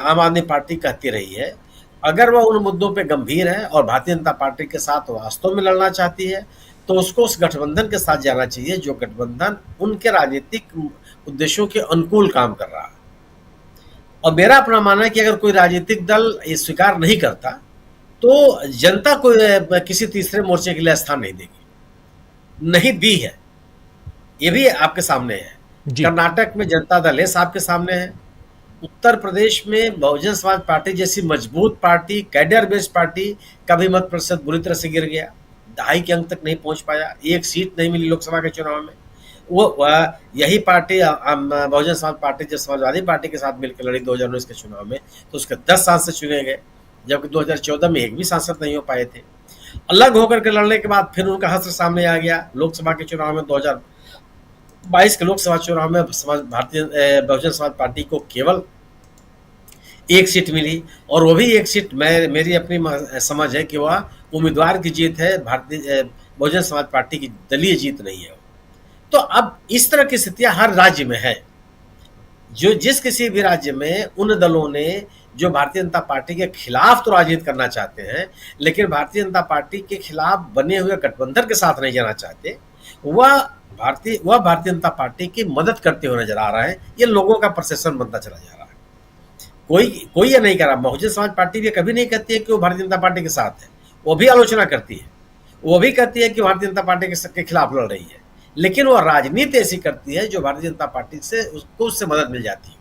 आम आदमी पार्टी कहती रही है, अगर वह उन मुद्दों पे गंभीर है और भारतीय जनता पार्टी के साथ वास्तव में लड़ना चाहती है, तो उसको उस गठबंधन के साथ जाना चाहिए जो गठबंधन उनके राजनीतिक उद्देश्यों के अनुकूल काम कर रहा है। और मेरा अपना मानना है कि अगर कोई राजनीतिक दल ये स्वीकार नहीं करता तो जनता को किसी तीसरे मोर्चे के लिए स्थान नहीं देगी, नहीं दी है। ये भी आपके सामने है। कर्नाटक में जनता दल एस आपके सामने है। उत्तर प्रदेश में बहुजन समाज पार्टी जैसी मजबूत पार्टी, कैडर बेस्ड पार्टी का भी मत प्रतिशत बुरी तरह से गिर गया, 2.5 के अंक तक नहीं पहुंच पाया, 1 सीट नहीं मिली लोकसभा के चुनाव में। वो यही पार्टी बहुजन समाज पार्टी जब समाजवादी पार्टी के साथ मिलकर लड़ी 2019 के चुनाव में, तो उसके 10 सांसद चुने गए, जबकि 2014 में एक भी सांसद नहीं हो पाए थे। अलग होकर के लड़ने के बाद फिर उनका हश्र सामने आ गया। लोकसभा के चुनाव में 2022 के लोकसभा चुनाव में भारतीय बहुजन समाज पार्टी को केवल 1 सीट मिली, और वो भी 1 सीट मेरी अपनी समझ है कि वह उम्मीदवार की जीत है, भारतीय बहुजन समाज पार्टी की दलीय जीत नहीं है। तो अब इस तरह की स्थितियां हर राज्य में है। जो जिस किसी भी राज्य में उन दलों ने जो भारतीय जनता पार्टी के खिलाफ तो राजनीति करना चाहते हैं, लेकिन भारतीय जनता पार्टी के खिलाफ बने हुए गठबंधन के साथ नहीं जाना चाहते, वह भारतीय जनता पार्टी की मदद करते हुए नजर आ रहा है। ये लोगों का परसेप्शन बनता चला जा रहा है। कोई ये नहीं कर रहा। बहुजन समाज पार्टी भी कभी नहीं कहती है कि वो भारतीय जनता पार्टी के साथ है, वो भी आलोचना करती है, वो भी कहती है कि भारतीय जनता पार्टी के खिलाफ लड़ रही है, लेकिन वह राजनीति ऐसी करती है जो भारतीय जनता पार्टी से उससे मदद मिल जाती है।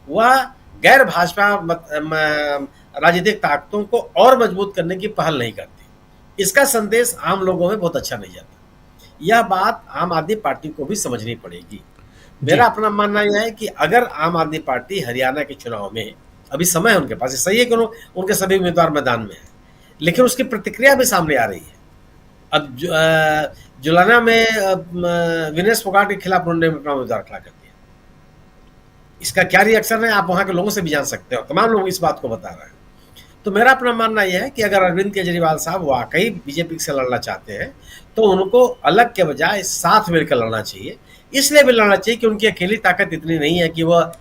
वह गैर भाजपा राजनीतिक ताकतों को और मजबूत करने की पहल नहीं करती। इसका संदेश आम लोगों में बहुत अच्छा नहीं जाता। यह बात आम आदमी पार्टी को भी समझनी पड़ेगी। मेरा अपना मानना यह है कि अगर आम आदमी पार्टी हरियाणा के चुनाव में, अभी समय है उनके पास, सही है कि उनके सभी उम्मीदवार मैदान में है, लेकिन उसकी प्रतिक्रिया भी सामने आ रही है। अब जुलाना में विनेश फोगाट के खिलाफ उन्होंने अपना उम्मीदवार खड़ा कर दिया। इसका क्या रिएक्शन है आप वहां के लोगों से भी जान सकते हो। तमाम लोग इस बात को बता रहे हैं। तो मेरा अपना मानना यह है कि अगर अरविंद केजरीवाल साहब वाकई बीजेपी से लड़ना चाहते हैं तो उनको अलग के बजाय साथ मिलकर लड़ना चाहिए। इसलिए भी लड़ना चाहिए कि उनकी अकेली ताकत इतनी नहीं है कि वह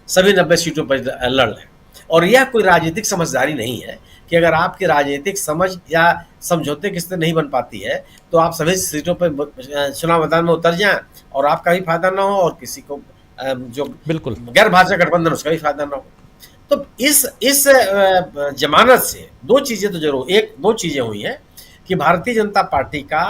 सभी 90 सीटों पर लड़ लें। और यह कोई राजनीतिक समझदारी नहीं है कि अगर आपकी राजनीतिक समझ या समझौते की स्थिति नहीं बन पाती है तो आप सभी सीटों पर चुनाव मैदान में उतर जाएं और आपका भी फायदा ना हो और किसी को जो बिल्कुल गैर भाजपा गठबंधन उसका भी फायदा ना हो। तो इस जमानत से दो चीजें हुई हैं कि भारतीय जनता पार्टी का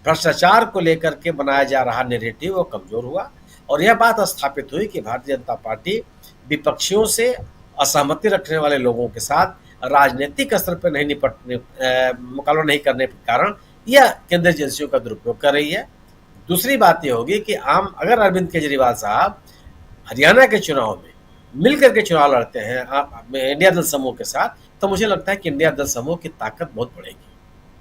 भ्रष्टाचार को लेकर के बनाया जा रहा नैरेटिव वो कमजोर हुआ, और यह बात स्थापित हुई कि भारतीय जनता पार्टी विपक्षियों से असहमति रखने वाले लोगों के साथ राजनीतिक स्तर पर मुकाबला नहीं करने के कारण यह केंद्रीय एजेंसियों का दुरुपयोग कर रही है। दूसरी बात यह होगी कि अगर अरविंद केजरीवाल साहब हरियाणा के चुनाव में मिलकर के चुनाव लड़ते हैं इंडिया दल समूह के साथ, तो मुझे लगता है कि इंडिया दल समूह की ताकत बहुत बढ़ेगी।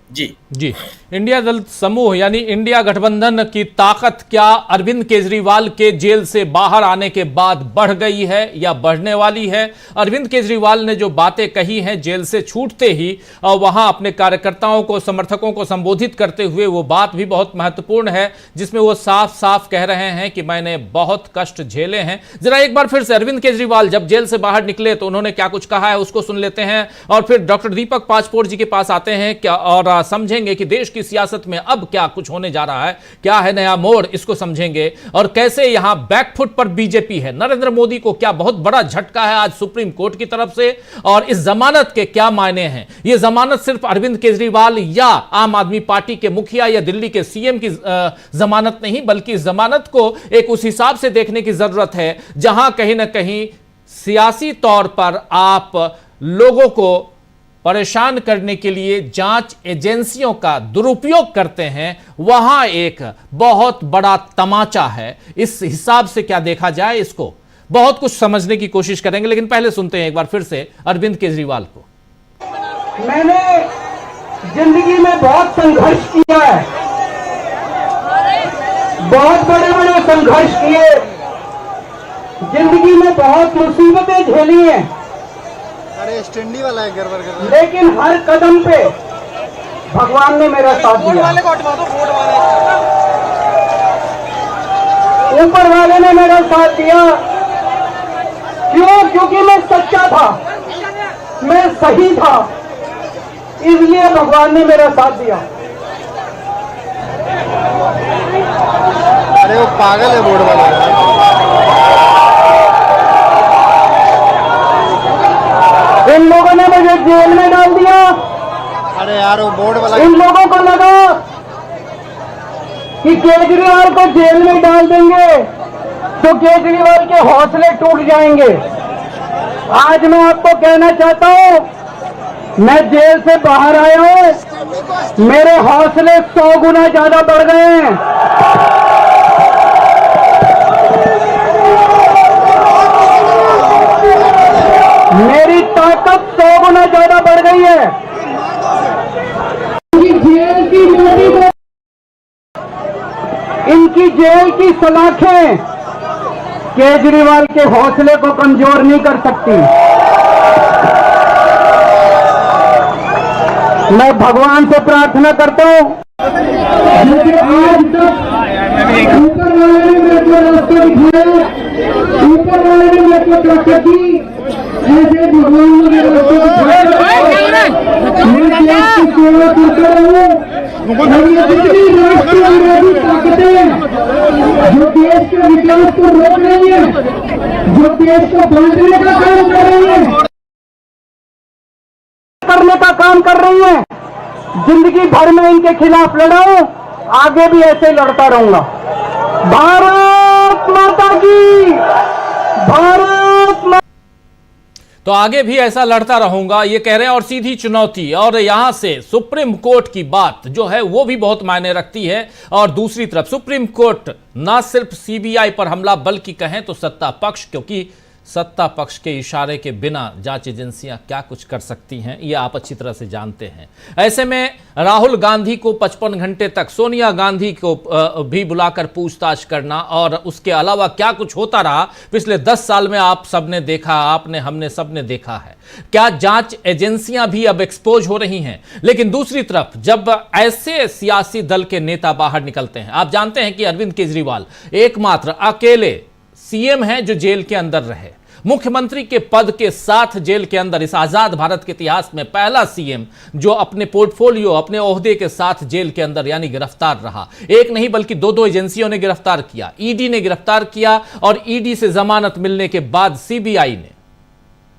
जी इंडिया दल समूह यानी इंडिया गठबंधन की ताकत क्या अरविंद केजरीवाल के जेल से बाहर आने के बाद बढ़ गई है या बढ़ने वाली है? अरविंद केजरीवाल ने जो बातें कही हैं जेल से छूटते ही वहां अपने कार्यकर्ताओं को, समर्थकों को संबोधित करते हुए, वो बात भी बहुत महत्वपूर्ण है जिसमें वो साफ साफ कह रहे हैं कि मैंने बहुत कष्ट झेले हैं। जरा एक बार फिर से अरविंद केजरीवाल जब जेल से बाहर निकले तो उन्होंने क्या कुछ कहा है उसको सुन लेते हैं, और फिर डॉक्टर दीपक पाचपोर जी के पास आते हैं क्या और समझेंगे कि देश की सियासत में अब क्या कुछ होने जा रहा है, क्या है नया मोड़, इसको समझेंगे, और कैसे यहां बैकफुट पर बीजेपी है। नरेंद्र मोदी को क्या बहुत बड़ा झटका है आज सुप्रीम कोर्ट की तरफ से, और इस जमानत के क्या मायने हैं। यह जमानत सिर्फ अरविंद केजरीवाल या आम आदमी पार्टी के मुखिया या दिल्ली के सीएम की जमानत नहीं, बल्कि इस जमानत को एक उस हिसाब से देखने की जरूरत है जहां कहीं ना कहीं सियासी तौर पर आप लोगों को परेशान करने के लिए जांच एजेंसियों का दुरुपयोग करते हैं, वहां एक बहुत बड़ा तमाचा है। इस हिसाब से क्या देखा जाए, इसको बहुत कुछ समझने की कोशिश करेंगे, लेकिन पहले सुनते हैं एक बार फिर से अरविंद केजरीवाल को। मैंने जिंदगी में बहुत संघर्ष किया है, बहुत बड़े बड़े संघर्ष किए, जिंदगी में बहुत मुसीबतें झेली हैं, अरे स्टैंडी वाला है गड़बड़ कर रहा है। लेकिन हर कदम पे भगवान ने मेरा साथ दिया। ऊपर वाले ने मेरा साथ दिया। क्यों? क्योंकि मैं सच्चा था, मैं सही था, इसलिए भगवान ने मेरा साथ दिया। अरे वो पागल है बोर्ड वाला यार। इन लोगों ने मुझे जेल में डाल दिया। अरे यार वो बोर्ड वाला। इन लोगों को लगा कि केजरीवाल को जेल में डाल देंगे तो केजरीवाल के हौसले टूट जाएंगे। आज मैं आपको कहना चाहता हूं, मैं जेल से बाहर आया हूं, मेरे हौसले 100 गुना ज्यादा बढ़ गए हैं। मेरी ताकत 100 गुना ज्यादा बढ़ गई है। जेल की मोटी को, इनकी जेल की सलाखें केजरीवाल के हौसले को कमजोर नहीं कर सकती। मैं भगवान से प्रार्थना करता हूं, क्योंकि आज तक ऊपर वाले ने मेरे को रास्ता दिखाया, ऊपर वाले ने मेरे को ताकत दी, ऐसे भगवान ने मेरे रास्ता दिखाया। मैं देश की सेवा करता रहूं। और ये जितनी राष्ट्रीय विरोधी ताकतें जो देश के विकास को रोक रही है, जो देश को बांटने का काम कर रही है, करने का काम कर रही है, जिंदगी भर में इनके खिलाफ लड़ा हूं, आगे भी ऐसे लड़ता रहूंगा। भारत माता की, भारत माता। तो आगे भी ऐसा लड़ता रहूंगा, ये कह रहे हैं। और सीधी चुनौती, और यहां से सुप्रीम कोर्ट की बात जो है वो भी बहुत मायने रखती है। और दूसरी तरफ सुप्रीम कोर्ट ना सिर्फ सीबीआई पर हमला, बल्कि कहें तो सत्ता पक्ष, क्योंकि सत्ता पक्ष के इशारे के बिना जांच एजेंसियां क्या कुछ कर सकती हैं ये आप अच्छी तरह से जानते हैं। ऐसे में राहुल गांधी को 55 घंटे तक, सोनिया गांधी को भी बुलाकर पूछताछ करना, और उसके अलावा क्या कुछ होता रहा पिछले 10 साल में आप सबने देखा, आपने, हमने, सबने देखा है। क्या जांच एजेंसियां भी अब एक्सपोज हो रही हैं? लेकिन दूसरी तरफ जब ऐसे सियासी दल के नेता बाहर निकलते हैं, आप जानते हैं कि अरविंद केजरीवाल एकमात्र अकेले सीएम हैं जो जेल के अंदर रहे, मुख्यमंत्री के पद के साथ जेल के अंदर, इस आजाद भारत के इतिहास में पहला सीएम जो अपने पोर्टफोलियो, अपने ओहदे के साथ जेल के अंदर यानी गिरफ्तार रहा। एक नहीं बल्कि 2 एजेंसियों ने गिरफ्तार किया, ईडी ने गिरफ्तार किया, और ईडी से जमानत मिलने के बाद सीबीआई ने,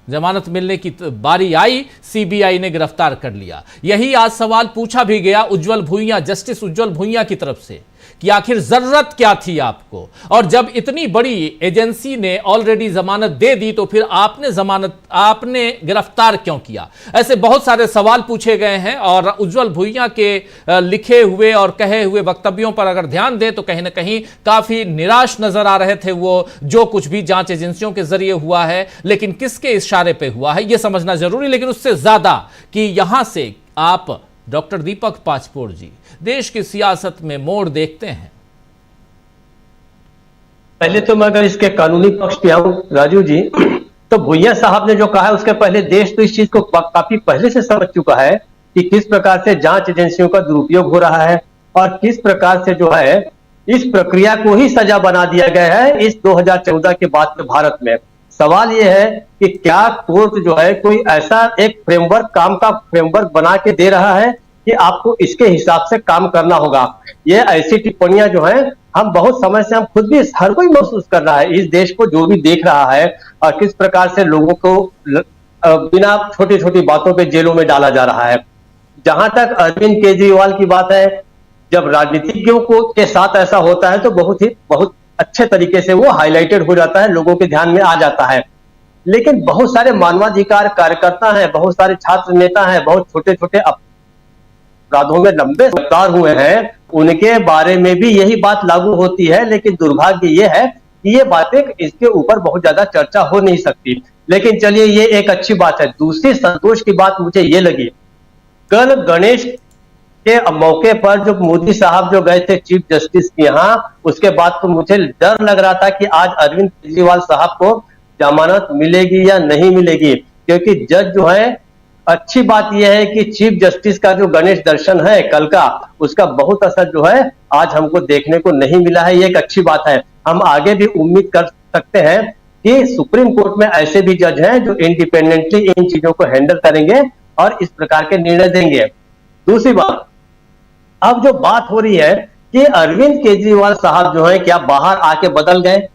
जमानत मिलने की बारी आई, सीबीआई ने गिरफ्तार कर लिया। यही आज सवाल पूछा भी गया उज्जवल भुइयां, जस्टिस उज्जवल भुइयां की तरफ से, कि आखिर जरूरत क्या थी आपको, और जब इतनी बड़ी एजेंसी ने ऑलरेडी जमानत दे दी तो फिर आपने गिरफ्तार क्यों किया? ऐसे बहुत सारे सवाल पूछे गए हैं। और उज्जवल भुइयां के लिखे हुए और कहे हुए वक्तव्यों पर अगर ध्यान दें तो कहीं ना कहीं काफी निराश नजर आ रहे थे वो, जो कुछ भी जांच एजेंसियों के जरिए हुआ है। लेकिन किसके इशारे पे हुआ है यह समझना जरूरी। लेकिन उससे ज्यादा कि यहां से आप डॉक्टर दीपक पाचपोर जी देश की सियासत में मोड़ देखते हैं। पहले तो मैं अगर इसके कानूनी पक्ष पे आऊं राजू जी, तो भुइयां साहब ने जो कहा है उसके पहले देश तो इस चीज को काफी पहले से समझ चुका है कि किस प्रकार से जांच एजेंसियों का दुरुपयोग हो रहा है, और किस प्रकार से जो है इस प्रक्रिया को ही सजा बना दिया गया है इस 2014 के बाद के भारत में। सवाल यह है कि क्या कोर्ट जो है कोई ऐसा एक फ्रेमवर्क, काम का फ्रेमवर्क बना के दे रहा है कि आपको इसके हिसाब से काम करना होगा। ये ऐसी टिप्पणियां जो हैं हम बहुत समय से, हम खुद भी, हर कोई महसूस कर रहा है, इस देश को जो भी देख रहा है, और किस प्रकार से लोगों को बिना छोटी छोटी बातों पे जेलों में डाला जा रहा है। जहां तक अरविंद केजरीवाल की बात है, जब राजनीतिज्ञों को के साथ ऐसा होता है तो बहुत अच्छे तरीके से वो हाईलाइटेड हो जाता है, लोगों के ध्यान में आ जाता है। लेकिन बहुत सारे मानवाधिकार कार्यकर्ता हैं, बहुत सारे छात्र नेता हैं, बहुत छोटे छोटे अपराधों में लंबे गिरफ्तार हुए हैं, उनके बारे में भी यही बात लागू होती है। लेकिन दुर्भाग्य ये है कि ये बातें, इसके ऊपर बहुत ज्यादा चर्चा हो नहीं सकती। लेकिन चलिए, ये एक अच्छी बात है। दूसरी संतोष की बात मुझे ये लगी, कल गणेश के मौके पर जो मोदी साहब जो गए थे चीफ जस्टिस के यहाँ, उसके बाद तो मुझे डर लग रहा था कि आज अरविंद केजरीवाल साहब को जमानत मिलेगी या नहीं मिलेगी, क्योंकि जज जो है, अच्छी बात यह है कि चीफ जस्टिस का जो गणेश दर्शन है कल का, उसका बहुत असर जो है आज हमको देखने को नहीं मिला है। ये एक अच्छी बात है। हम आगे भी उम्मीद कर सकते हैं कि सुप्रीम कोर्ट में ऐसे भी जज हैं जो इंडिपेंडेंटली इन चीजों को हैंडल करेंगे और इस प्रकार के निर्णय देंगे। दूसरी बात, अब जो बात हो रही है कि अरविंद केजरीवाल साहब जो है क्या बाहर आके बदल गए,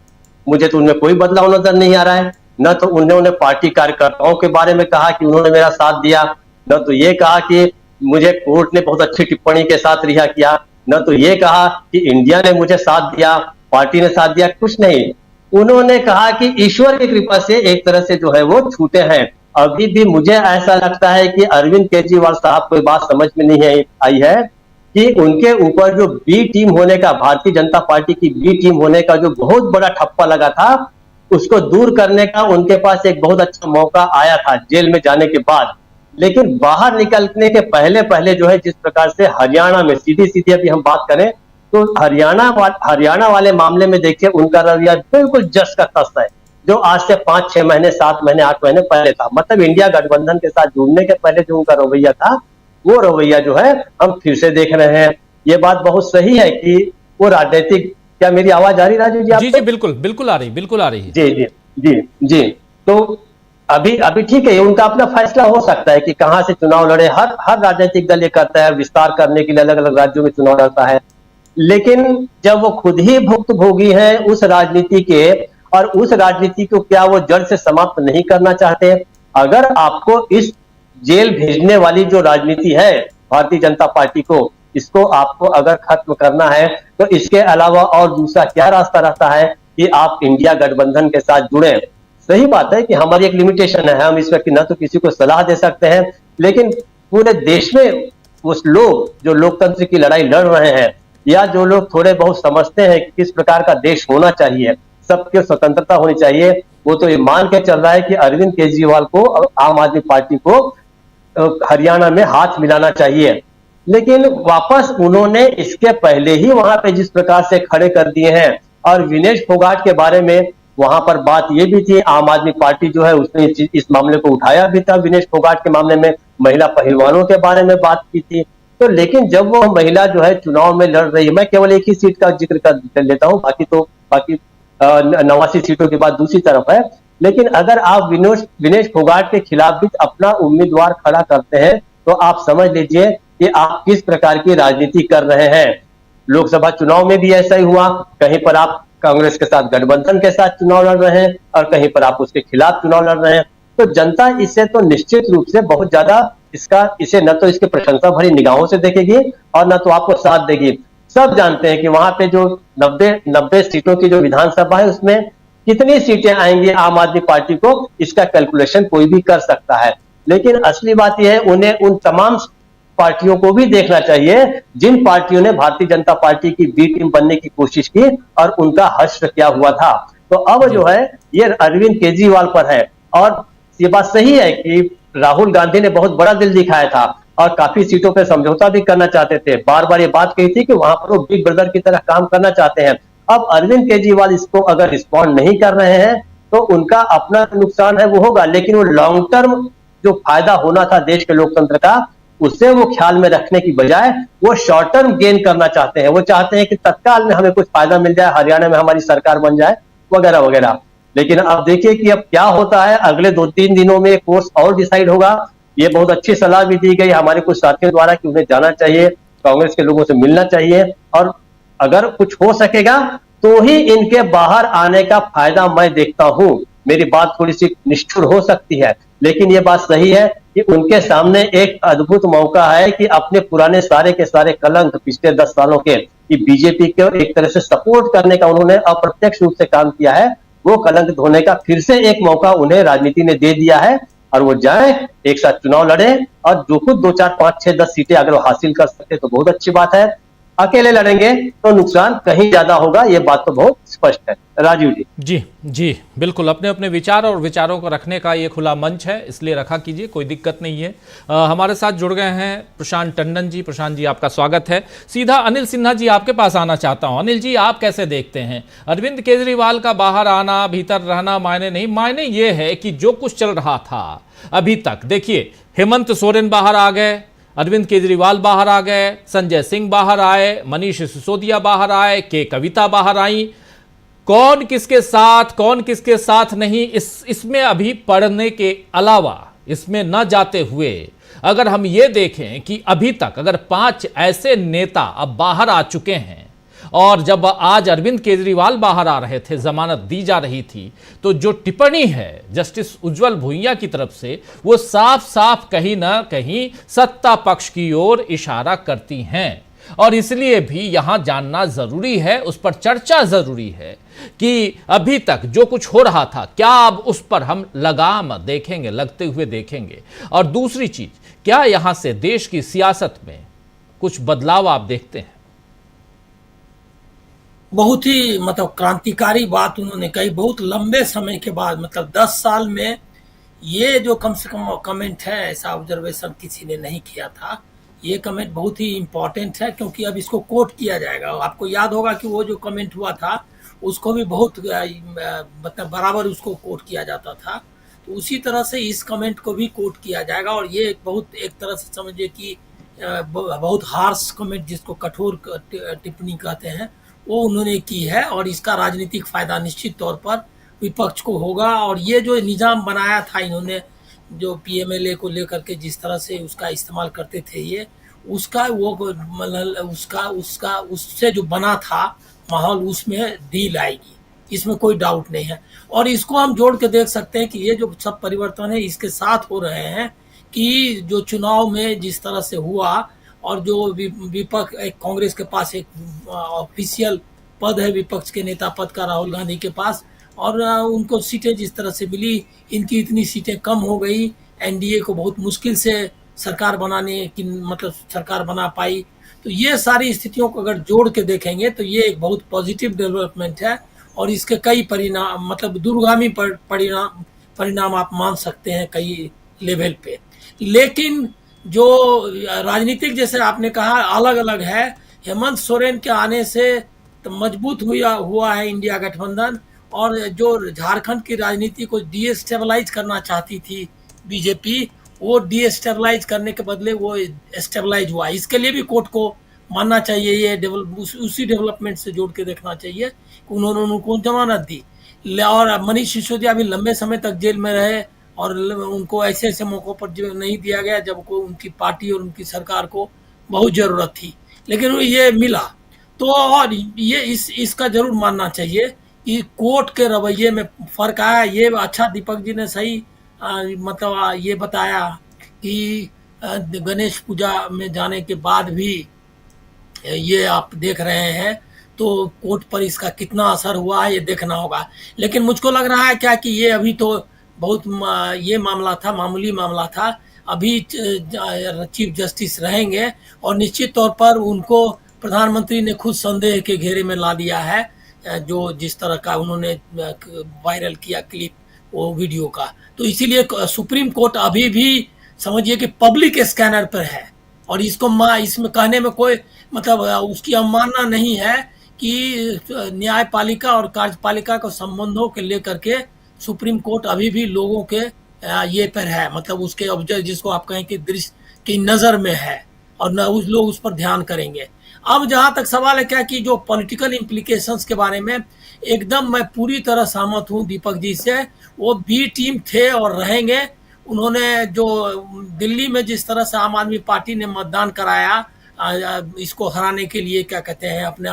मुझे तो उनमें कोई बदलाव नजर नहीं आ रहा है। न तो उन्होंने पार्टी कार्यकर्ताओं के बारे में कहा कि उन्होंने मेरा साथ दिया, न तो ये कहा कि मुझे कोर्ट ने बहुत अच्छी टिप्पणी के साथ रिहा किया, न तो ये कहा कि इंडिया ने मुझे साथ दिया, पार्टी ने साथ दिया, कुछ नहीं। उन्होंने कहा कि ईश्वर की कृपा से एक तरह से जो है वो छूटे हैं। अभी भी मुझे ऐसा लगता है कि अरविंद केजरीवाल साहब को ये बात समझ में नहीं आई है कि उनके ऊपर जो बी टीम होने का, भारतीय जनता पार्टी की बी टीम होने का जो बहुत बड़ा ठप्पा लगा था, उसको दूर करने का उनके पास एक बहुत अच्छा मौका आया था जेल में जाने के बाद। लेकिन बाहर निकलने के पहले पहले जो है जिस प्रकार से हरियाणा में, सीधी सीधी अभी हम बात करें तो हरियाणा वाले मामले में देखिए उनका रवैया बिल्कुल जस का तस है, जो आज से 5-6 महीने, 7 महीने, 8 महीने पहले था। मतलब इंडिया गठबंधन के साथ जुड़ने के पहले जो उनका रवैया था, वो रवैया जो है हम फिर से देख रहे हैं। ये बात बहुत सही है कि वो राजनीतिक, क्या मेरी आवाज आ रही राजू जी? जी जी, बिल्कुल बिल्कुल आ रही, बिल्कुल आ रही है। जी जी जी जी। तो अभी ठीक है, उनका अपना फैसला हो सकता है कि कहां से चुनाव लड़े। हर राजनीतिक दल ये करता है, विस्तार करने के लिए अलग अलग राज्यों में चुनाव लड़ता है। लेकिन जब वो खुद ही भुक्तभोगी हैं उस राजनीति के, और उस राजनीति को क्या वो जड़ से समाप्त नहीं करना चाहते? अगर आपको इस जेल भेजने वाली जो राजनीति है भारतीय जनता पार्टी को, इसको आपको अगर खत्म करना है तो इसके अलावा और दूसरा क्या रास्ता रहता है कि आप इंडिया गठबंधन के साथ जुड़े। सही बात है कि हमारी एक लिमिटेशन है, हम इस वक्त न तो किसी को सलाह दे सकते हैं, लेकिन पूरे देश में उस लोग जो लोकतंत्र की लड़ाई लड़ रहे हैं, या जो लोग थोड़े बहुत समझते हैं कि किस प्रकार का देश होना चाहिए, सबके स्वतंत्रता होनी चाहिए, वो तो ये मान के चल रहा है कि अरविंद केजरीवाल को और आम आदमी पार्टी को हरियाणा में हाथ मिलाना चाहिए। लेकिन वापस उन्होंने इसके पहले ही वहां पे जिस प्रकार से खड़े कर दिए हैं, और विनेश फोगाट के बारे में वहां पर बात ये भी थी, आम आदमी पार्टी जो है उसने इस मामले को उठाया भी था, विनेश फोगाट के मामले में महिला पहलवानों के बारे में बात की थी। तो लेकिन जब वो महिला जो है चुनाव में लड़ रही है, मैं केवल एक ही सीट का जिक्र कर लेता हूं, बाकी 89 सीटों के बाद दूसरी तरफ है। लेकिन अगर आप विनेश फोगाट के खिलाफ भी अपना उम्मीदवार खड़ा करते हैं तो आप समझ लीजिए कि आप किस प्रकार की राजनीति कर रहे हैं। लोकसभा चुनाव में भी ऐसा ही हुआ, कहीं पर आप कांग्रेस के साथ गठबंधन के साथ चुनाव लड़ रहे हैं और कहीं पर आप उसके खिलाफ चुनाव लड़ रहे हैं। तो जनता इसे तो निश्चित रूप से बहुत ज्यादा इसे न तो इसके प्रशंसा भरी निगाहों से देखेगी और न तो आपको साथ देगी। सब जानते हैं कि वहां पे जो 90 सीटों की जो विधानसभा है उसमें कितनी सीटें आएंगी आम आदमी पार्टी को, इसका कैलकुलेशन कोई भी कर सकता है। लेकिन असली बात यह है उन्हें उन तमाम पार्टियों को भी देखना चाहिए जिन पार्टियों ने भारतीय जनता पार्टी की बी टीम बनने की कोशिश की और उनका हश्र क्या हुआ था। तो अब जो है ये अरविंद केजरीवाल पर है। और ये बात सही है कि राहुल गांधी ने बहुत बड़ा दिल दिखाया था और काफी सीटों पर समझौता भी करना चाहते थे, बार बार ये बात कही थी कि वहां पर वो बिग ब्रदर की तरह काम करना चाहते हैं। अब अरविंद केजरीवाल इसको अगर रिस्पॉन्ड नहीं कर रहे हैं तो उनका अपना नुकसान है वो होगा, लेकिन वो लॉन्ग टर्म जो फायदा होना था देश के लोकतंत्र का, उससे वो ख्याल में रखने की बजाय वो शॉर्ट टर्म गेन करना चाहते हैं। वो चाहते हैं कि तत्काल में हमें कुछ फायदा मिल जाए, हरियाणा में हमारी सरकार बन जाए वगैरह वगैरह। लेकिन अब देखिए कि अब क्या होता है, अगले 2-3 दिनों में कोर्स और डिसाइड होगा। ये बहुत अच्छी सलाह भी दी गई हमारे कुछ साथियों द्वारा कि उन्हें जाना चाहिए, कांग्रेस के लोगों से मिलना चाहिए, और अगर कुछ हो सकेगा तो ही इनके बाहर आने का फायदा मैं देखता हूं। मेरी बात थोड़ी सी निष्ठुर हो सकती है, लेकिन ये बात सही है कि उनके सामने एक अद्भुत मौका है कि अपने पुराने सारे के सारे कलंक पिछले 10 सालों के, कि बीजेपी के एक तरह से सपोर्ट करने का उन्होंने अप्रत्यक्ष रूप से काम किया है, वो कलंक धोने का फिर से एक मौका उन्हें राजनीति ने दे दिया है। और वो जाए, एक साथ चुनाव लड़े, और जो कुछ 2, 4, 5, 6, 10 सीटें अगर वो हासिल कर सकते तो बहुत अच्छी बात है। अकेले लड़ेंगे तो नुकसान कहीं ज्यादा होगा, ये बात तो बहुत स्पष्ट है। राजीव जी। जी जी बिल्कुल, अपने अपने विचार और विचारों को रखने का ये खुला मंच है, इसलिए रखा कीजिए, कोई दिक्कत नहीं है। हमारे साथ जुड़ गए हैं प्रशांत टंडन जी। प्रशांत जी, आपका स्वागत है। सीधा अनिल सिन्हा जी आपके पास आना चाहता हूं। अनिल जी, आप कैसे देखते हैं अरविंद केजरीवाल का बाहर आना, भीतर रहना मायने नहीं, मायने ये है कि जो कुछ चल रहा था अभी तक, देखिए हेमंत सोरेन बाहर आ गए, अरविंद केजरीवाल बाहर आ गए, संजय सिंह बाहर आए, मनीष सिसोदिया बाहर आए, के कविता बाहर आई। कौन किसके साथ नहीं, इसमें अभी पढ़ने के अलावा, इसमें न जाते हुए अगर हम ये देखें कि अभी तक अगर 5 ऐसे नेता अब बाहर आ चुके हैं, और जब आज अरविंद केजरीवाल बाहर आ रहे थे, जमानत दी जा रही थी, तो जो टिप्पणी है जस्टिस उज्जवल भुइयां की तरफ से, वो साफ साफ कहीं ना कहीं सत्ता पक्ष की ओर इशारा करती हैं। और इसलिए भी यहां जानना जरूरी है, उस पर चर्चा जरूरी है कि अभी तक जो कुछ हो रहा था, क्या अब उस पर हम लगाम देखेंगे, लगते हुए देखेंगे। और दूसरी चीज, क्या यहां से देश की सियासत में कुछ बदलाव आप देखते हैं? बहुत ही मतलब क्रांतिकारी बात उन्होंने कही, बहुत लंबे समय के बाद, मतलब 10 साल में ये जो कम से कम कमेंट है, ऐसा ऑब्जर्वेशन किसी ने नहीं किया था। ये कमेंट बहुत ही इम्पोर्टेंट है, क्योंकि अब इसको कोट किया जाएगा। आपको याद होगा कि वो जो कमेंट हुआ था उसको भी बहुत मतलब बराबर उसको कोट किया जाता था, तो उसी तरह से इस कमेंट को भी कोट किया जाएगा। और ये एक तरह से समझिए कि बहुत हार्श कमेंट, जिसको कठोर टिप्पणी कहते हैं, वो उन्होंने की है। और इसका राजनीतिक फायदा निश्चित तौर पर विपक्ष को होगा। और ये जो निजाम बनाया था इन्होंने, जो पीएमएलए को लेकर के जिस तरह से उसका इस्तेमाल करते थे, ये उसका वो मतलब उससे जो बना था माहौल, उसमें ढील आएगी, इसमें कोई डाउट नहीं है। और इसको हम जोड़ के देख सकते हैं कि ये जो सब परिवर्तन है इसके साथ हो रहे हैं कि जो चुनाव में जिस तरह से हुआ, और जो विपक्ष, कांग्रेस के पास एक ऑफिशियल पद है विपक्ष के नेता पद का राहुल गांधी के पास, और उनको सीटें जिस तरह से मिली, इनकी इतनी सीटें कम हो गई, एनडीए को बहुत मुश्किल से सरकार बनाने की मतलब सरकार बना पाई। तो ये सारी स्थितियों को अगर जोड़ के देखेंगे तो ये एक बहुत पॉजिटिव डेवलपमेंट है। और इसके कई परिणाम, मतलब दूरगामी परिणाम आप मान सकते हैं कई लेवल पे। लेकिन जो राजनीतिक, जैसे आपने कहा, अलग अलग है। हेमंत सोरेन के आने से तो मजबूत हुआ है इंडिया गठबंधन, और जो झारखंड की राजनीति को डीस्टेबलाइज करना चाहती थी बीजेपी, वो डीस्टेबलाइज करने के बदले वो स्टेबलाइज हुआ। इसके लिए भी कोर्ट को मानना चाहिए, ये उसी डेवलपमेंट से जोड़ के देखना चाहिए कि उन्होंने उनको जमानत दी। और मनीष सिसोदिया भी लंबे समय तक जेल में रहे, और उनको ऐसे ऐसे मौक़ों पर जो नहीं दिया गया जब को उनकी पार्टी और उनकी सरकार को बहुत ज़रूरत थी, लेकिन ये मिला। तो और ये इसका जरूर मानना चाहिए कि कोर्ट के रवैये में फ़र्क आया। ये अच्छा दीपक जी ने सही मतलब ये बताया कि गणेश पूजा में जाने के बाद भी ये आप देख रहे हैं, तो कोर्ट पर इसका कितना असर हुआ है ये देखना होगा। लेकिन मुझको लग रहा है क्या कि ये अभी तो बहुत ये मामला था, मामूली मामला था। अभी चीफ जस्टिस रहेंगे और निश्चित तौर पर उनको प्रधानमंत्री ने खुद संदेह के घेरे में ला दिया है, जो जिस तरह का उन्होंने वायरल किया क्लिप वो वीडियो का। तो इसीलिए सुप्रीम कोर्ट अभी भी समझिए कि पब्लिक स्कैनर पर है, और इसमें कहने में कोई मतलब उसकी अवमानना नहीं है कि न्यायपालिका और कार्यपालिका के संबंधों के लेकर के सुप्रीम कोर्ट अभी भी लोगों के ये पर है, मतलब उसके ऑब्जर्व, जिसको आप कहें कि दृश्य की नज़र में है, और न लोग उस पर ध्यान करेंगे। अब जहाँ तक सवाल है क्या कि जो पॉलिटिकल इम्प्लीकेशंस के बारे में एकदम मैं पूरी तरह सहमत हूँ दीपक जी से। वो बी टीम थे और रहेंगे। उन्होंने जो दिल्ली में जिस तरह से आम आदमी पार्टी ने मतदान कराया इसको हराने के लिए, क्या कहते हैं, अपने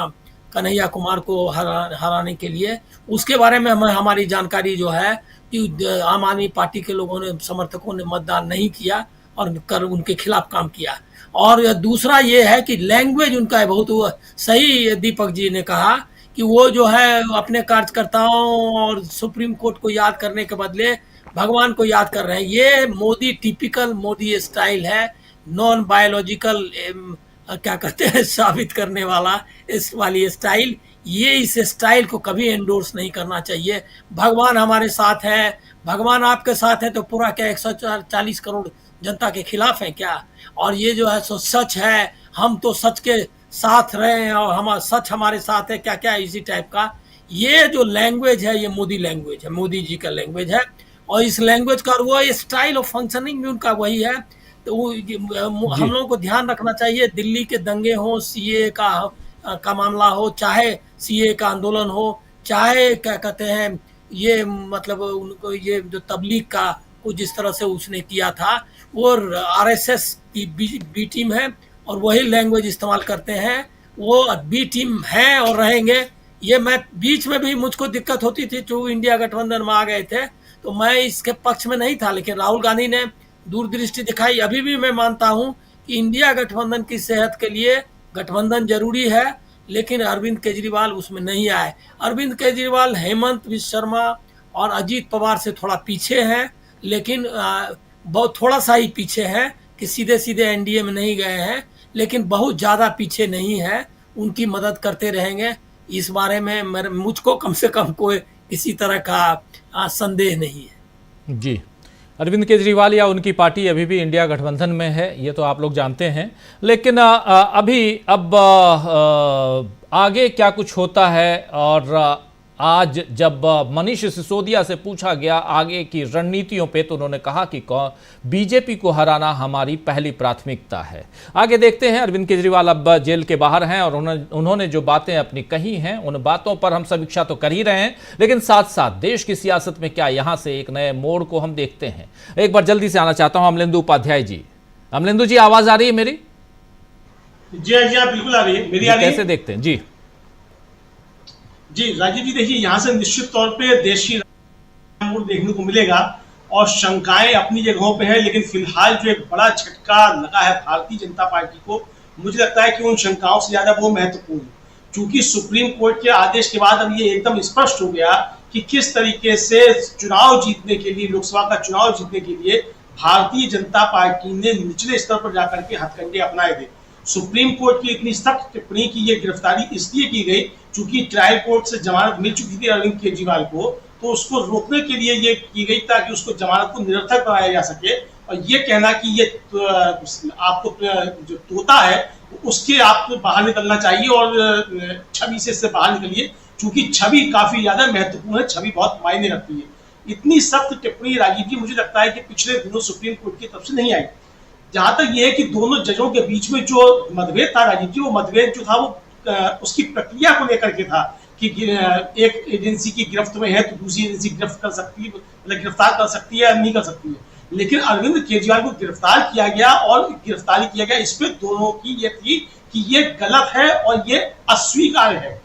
कन्हैया कुमार को हराने के लिए, उसके बारे में हमारी जानकारी जो है कि आम आदमी पार्टी के लोगों ने, समर्थकों ने मतदान नहीं किया और उनके खिलाफ काम किया। और दूसरा ये है कि लैंग्वेज उनका है बहुत सही। दीपक जी ने कहा कि वो जो है अपने कार्यकर्ताओं और सुप्रीम कोर्ट को याद करने के बदले भगवान को याद कर रहे हैं। ये मोदी टिपिकल मोदी स्टाइल है, नॉन बायोलॉजिकल क्या कहते हैं साबित करने वाला इस वाली स्टाइल, ये इस स्टाइल को कभी एंडोर्स नहीं करना चाहिए। भगवान हमारे साथ है, भगवान आपके साथ है तो पूरा क्या 140 करोड़ जनता के खिलाफ है क्या? और ये जो है सो सच है, हम तो सच के साथ रहे हैं और हम सच हमारे साथ है, क्या क्या इसी टाइप का ये जो लैंग्वेज है, ये मोदी लैंग्वेज है, मोदी जी का लैंग्वेज है। और इस लैंग्वेज का वो स्टाइल ऑफ फंक्शनिंग भी उनका वही है। तो हम लोगों को ध्यान रखना चाहिए, दिल्ली के दंगे हो, सीए का मामला हो, चाहे सीए का आंदोलन हो, चाहे क्या कहते हैं ये मतलब उनको ये जो तबलीग का कुछ जिस तरह से उसने किया था, वो आरएसएस की बी टीम है और वही लैंग्वेज इस्तेमाल करते हैं। वो बी टीम है और रहेंगे। ये मैं बीच में भी मुझको दिक्कत होती थी, जो इंडिया गठबंधन में आ गए थे तो मैं इसके पक्ष में नहीं था, लेकिन राहुल गांधी ने दूरदृष्टि दिखाई। अभी भी मैं मानता हूं कि इंडिया गठबंधन की सेहत के लिए गठबंधन जरूरी है, लेकिन अरविंद केजरीवाल उसमें नहीं आए। अरविंद केजरीवाल हेमंत बिश्व शर्मा और अजीत पवार से थोड़ा पीछे हैं, लेकिन बहुत थोड़ा सा ही पीछे हैं कि सीधे सीधे एनडीए में नहीं गए हैं, लेकिन बहुत ज़्यादा पीछे नहीं है। उनकी मदद करते रहेंगे, इस बारे में मुझको कम से कम कोई किसी तरह का संदेह नहीं है। जी, अरविंद केजरीवाल या उनकी पार्टी अभी भी इंडिया गठबंधन में है, ये तो आप लोग जानते हैं। लेकिन अब आगे क्या कुछ होता है, और आज जब मनीष सिसोदिया से पूछा गया आगे की रणनीतियों पे, तो उन्होंने कहा कि बीजेपी को हराना हमारी पहली प्राथमिकता है। आगे देखते हैं। अरविंद केजरीवाल अब जेल के बाहर हैं और उन्होंने जो बातें अपनी कही हैं, उन बातों पर हम समीक्षा तो कर ही रहे हैं, लेकिन साथ साथ देश की सियासत में क्या यहां से एक नए मोड़ को हम देखते हैं। एक बार जल्दी से आना चाहता हूं अमलेंदु उपाध्याय जी। अमलेंदु जी, आवाज आ रही है मेरी? जी बिल्कुल आ रही है। मेरी आ रही है? कैसे देखते हैं? जी राजीव जी, देखिए यहाँ से निश्चित तौर पे देश की मोड़ देखने को मिलेगा और शंकाएं अपनी जगहों पे है, लेकिन फिलहाल जो एक बड़ा झटका लगा है भारतीय जनता पार्टी को, मुझे लगता है कि उन शंकाओं से ज्यादा वो महत्वपूर्ण है। क्योंकि सुप्रीम कोर्ट के आदेश के बाद अब ये एकदम स्पष्ट हो गया कि किस तरीके से चुनाव जीतने के लिए, लोकसभा का चुनाव जीतने के लिए भारतीय जनता पार्टी ने निचले स्तर पर जाकर के हथकंडे अपनाए थे। सुप्रीम कोर्ट की इतनी सख्त टिप्पणी की ये गिरफ्तारी इसलिए की गई क्योंकि ट्रायल कोर्ट से जमानत मिल चुकी थी अरविंद केजरीवाल को, तो उसको रोकने के लिए ये की गई ताकि उसको जमानत को निरर्थक बनाया जा सके। और ये कहना कि ये आपको जो तोता है उसके आप बाहर निकलना चाहिए और छवि से इससे बाहर निकलिए, क्योंकि छवि काफी ज्यादा महत्वपूर्ण है, छवि बहुत मायने रखती है। इतनी सख्त टिप्पणी राजीव जी मुझे लगता है कि पिछले दिनों सुप्रीम कोर्ट की तरफ से नहीं आई। जहां तक ये है कि दोनों जजों के बीच में जो मतभेद था राजीव जी, वो मतभेद जो था वो उसकी प्रक्रिया को लेकर के था कि एक एजेंसी की गिरफ्त में है तो दूसरी एजेंसी गिरफ्त कर सकती है, मतलब गिरफ्तार कर सकती है या नहीं कर सकती है। लेकिन अरविंद केजरीवाल को गिरफ्तार किया गया और गिरफ्तारी किया गया, इस पे दोनों की ये थी कि ये गलत है और ये अस्वीकार्य है।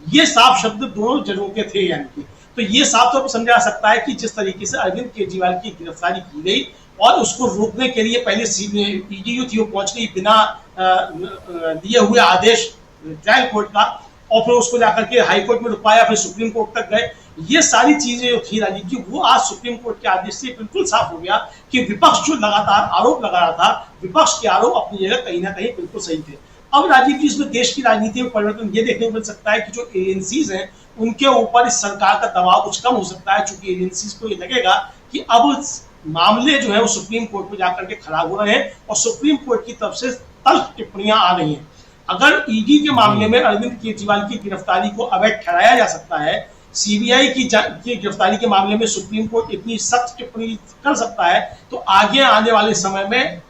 ये साफ शब्द दोनों जजों के थे, यानी कि तो ये साफ तौर पर समझा जा सकता है कि जिस तरीके से अरविंद केजरीवाल की गिरफ्तारी की गई और उसको रोकने के लिए पहले ईडी थी वो पहुंच गई बिना लिए हुए आदेश ट्रायल कोर्ट का, और फिर उसको जाकर के हाई कोर्ट में रुकवाया, फिर सुप्रीम कोर्ट तक गए। ये सारी चीजें जो थी राजीव जी, वो आज सुप्रीम कोर्ट के आदेश से बिल्कुल साफ हो गया कि विपक्ष जो लगातार आरोप लगा रहा था, विपक्ष के आरोप अपनी जगह कहीं ना कहीं बिल्कुल सही थे। अब राजीव जी, इसमें देश की राजनीति में परिवर्तन ये देखने को मिल सकता है कि जो एजेंसीज हैं उनके ऊपर इस सरकार का दबाव कुछ कम हो सकता है, क्योंकि एजेंसीज को ये लगेगा कि अब मामले जो है वो सुप्रीम कोर्ट में जाकर के खराब हो रहे हैं और सुप्रीम कोर्ट की तरफ से तल्ख टिप्पणियां आ रही हैं। अगर ईडी के मामले में अरविंद केजरीवाल की गिरफ्तारी को अवैध ठहराया जा सकता है, सीबीआई की गिरफ्तारी के मामले में सुप्रीम कोर्ट इतनी सख्त टिप्पणी कर सकता है, तो आगे आने वाले समय में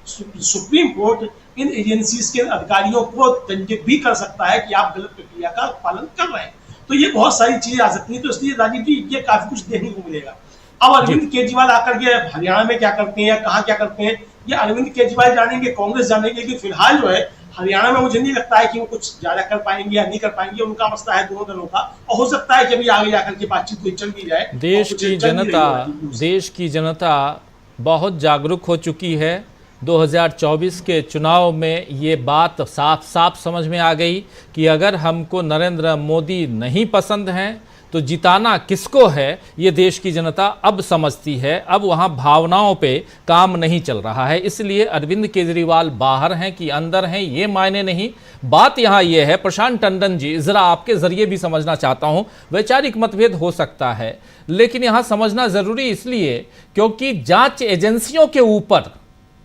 सुप्रीम कोर्ट इन एजेंसीज के अधिकारियों को दंडित भी कर सकता है कि आप गलत प्रक्रिया का पालन कर रहे हैं। तो ये बहुत सारी चीजें आ सकती हैं। तो इसलिए राजीव जी, ये काफी कुछ देखने को मिलेगा। अब अरविंद केजरीवाल आकर के हरियाणा में क्या करते हैं या कहाँ क्या करते हैं, ये अरविंद केजरीवाल जानेंगे, कांग्रेस जानेगी। लेकिन फिलहाल जो है हरियाणा में मुझे नहीं लगता है कि वो कुछ ज्यादा कर पाएंगे या नहीं कर पाएंगे, उनका मसला है दोनों दलों का, और हो सकता है कि अभी आगे जाकर के बातचीत कोई चल भी जाए। देश की जनता बहुत जागरूक हो चुकी है। 2024 के चुनाव में ये बात साफ साफ समझ में आ गई कि अगर हमको नरेंद्र मोदी नहीं पसंद हैं तो जिताना किसको है ये देश की जनता अब समझती है। अब वहां भावनाओं पे काम नहीं चल रहा है। इसलिए अरविंद केजरीवाल बाहर हैं कि अंदर हैं ये मायने नहीं। बात यहां ये है, प्रशांत टंडन जी, जरा आपके जरिए भी समझना चाहता हूं। वैचारिक मतभेद हो सकता है, लेकिन यहां समझना जरूरी इसलिए क्योंकि जांच एजेंसियों के ऊपर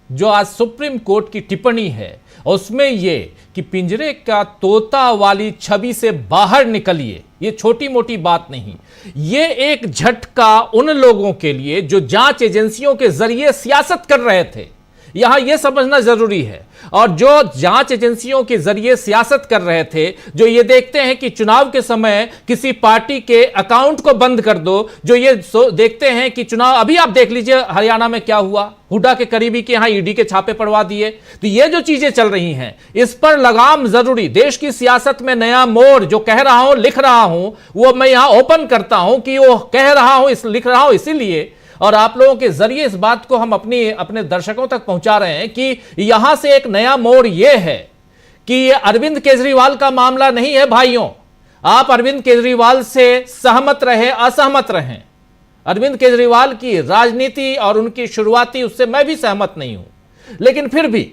जो आज सुप्रीम कोर्ट की टिप्पणी है उसमें ये कि पिंजरे का तोता वाली छवि से बाहर निकलिए, ये छोटी मोटी बात नहीं। ये एक झटका उन लोगों के लिए जो जांच एजेंसियों के जरिए सियासत कर रहे थे, यहां यह समझना जरूरी है। और जो जांच एजेंसियों के जरिए सियासत कर रहे थे, जो ये देखते हैं कि चुनाव के समय किसी पार्टी के अकाउंट को बंद कर दो, जो ये देखते हैं कि चुनाव, अभी आप देख लीजिए हरियाणा में क्या हुआ, हुड्डा के करीबी के यहां ईडी के छापे पड़वा दिए। तो ये जो चीजें चल रही हैं इस पर लगाम जरूरी। देश की सियासत में नया मोड़ जो कह रहा हूं, लिख रहा हूं, वो मैं यहां ओपन करता हूं कि वो कह रहा हूं, लिख रहा हूं इसीलिए, और आप लोगों के जरिए इस बात को हम अपने दर्शकों तक पहुंचा रहे हैं कि यहां से एक नया मोड़ यह है कि ये अरविंद केजरीवाल का मामला नहीं है भाइयों। आप अरविंद केजरीवाल से सहमत रहे, असहमत रहें, अरविंद केजरीवाल की राजनीति और उनकी शुरुआती उससे मैं भी सहमत नहीं हूं, लेकिन फिर भी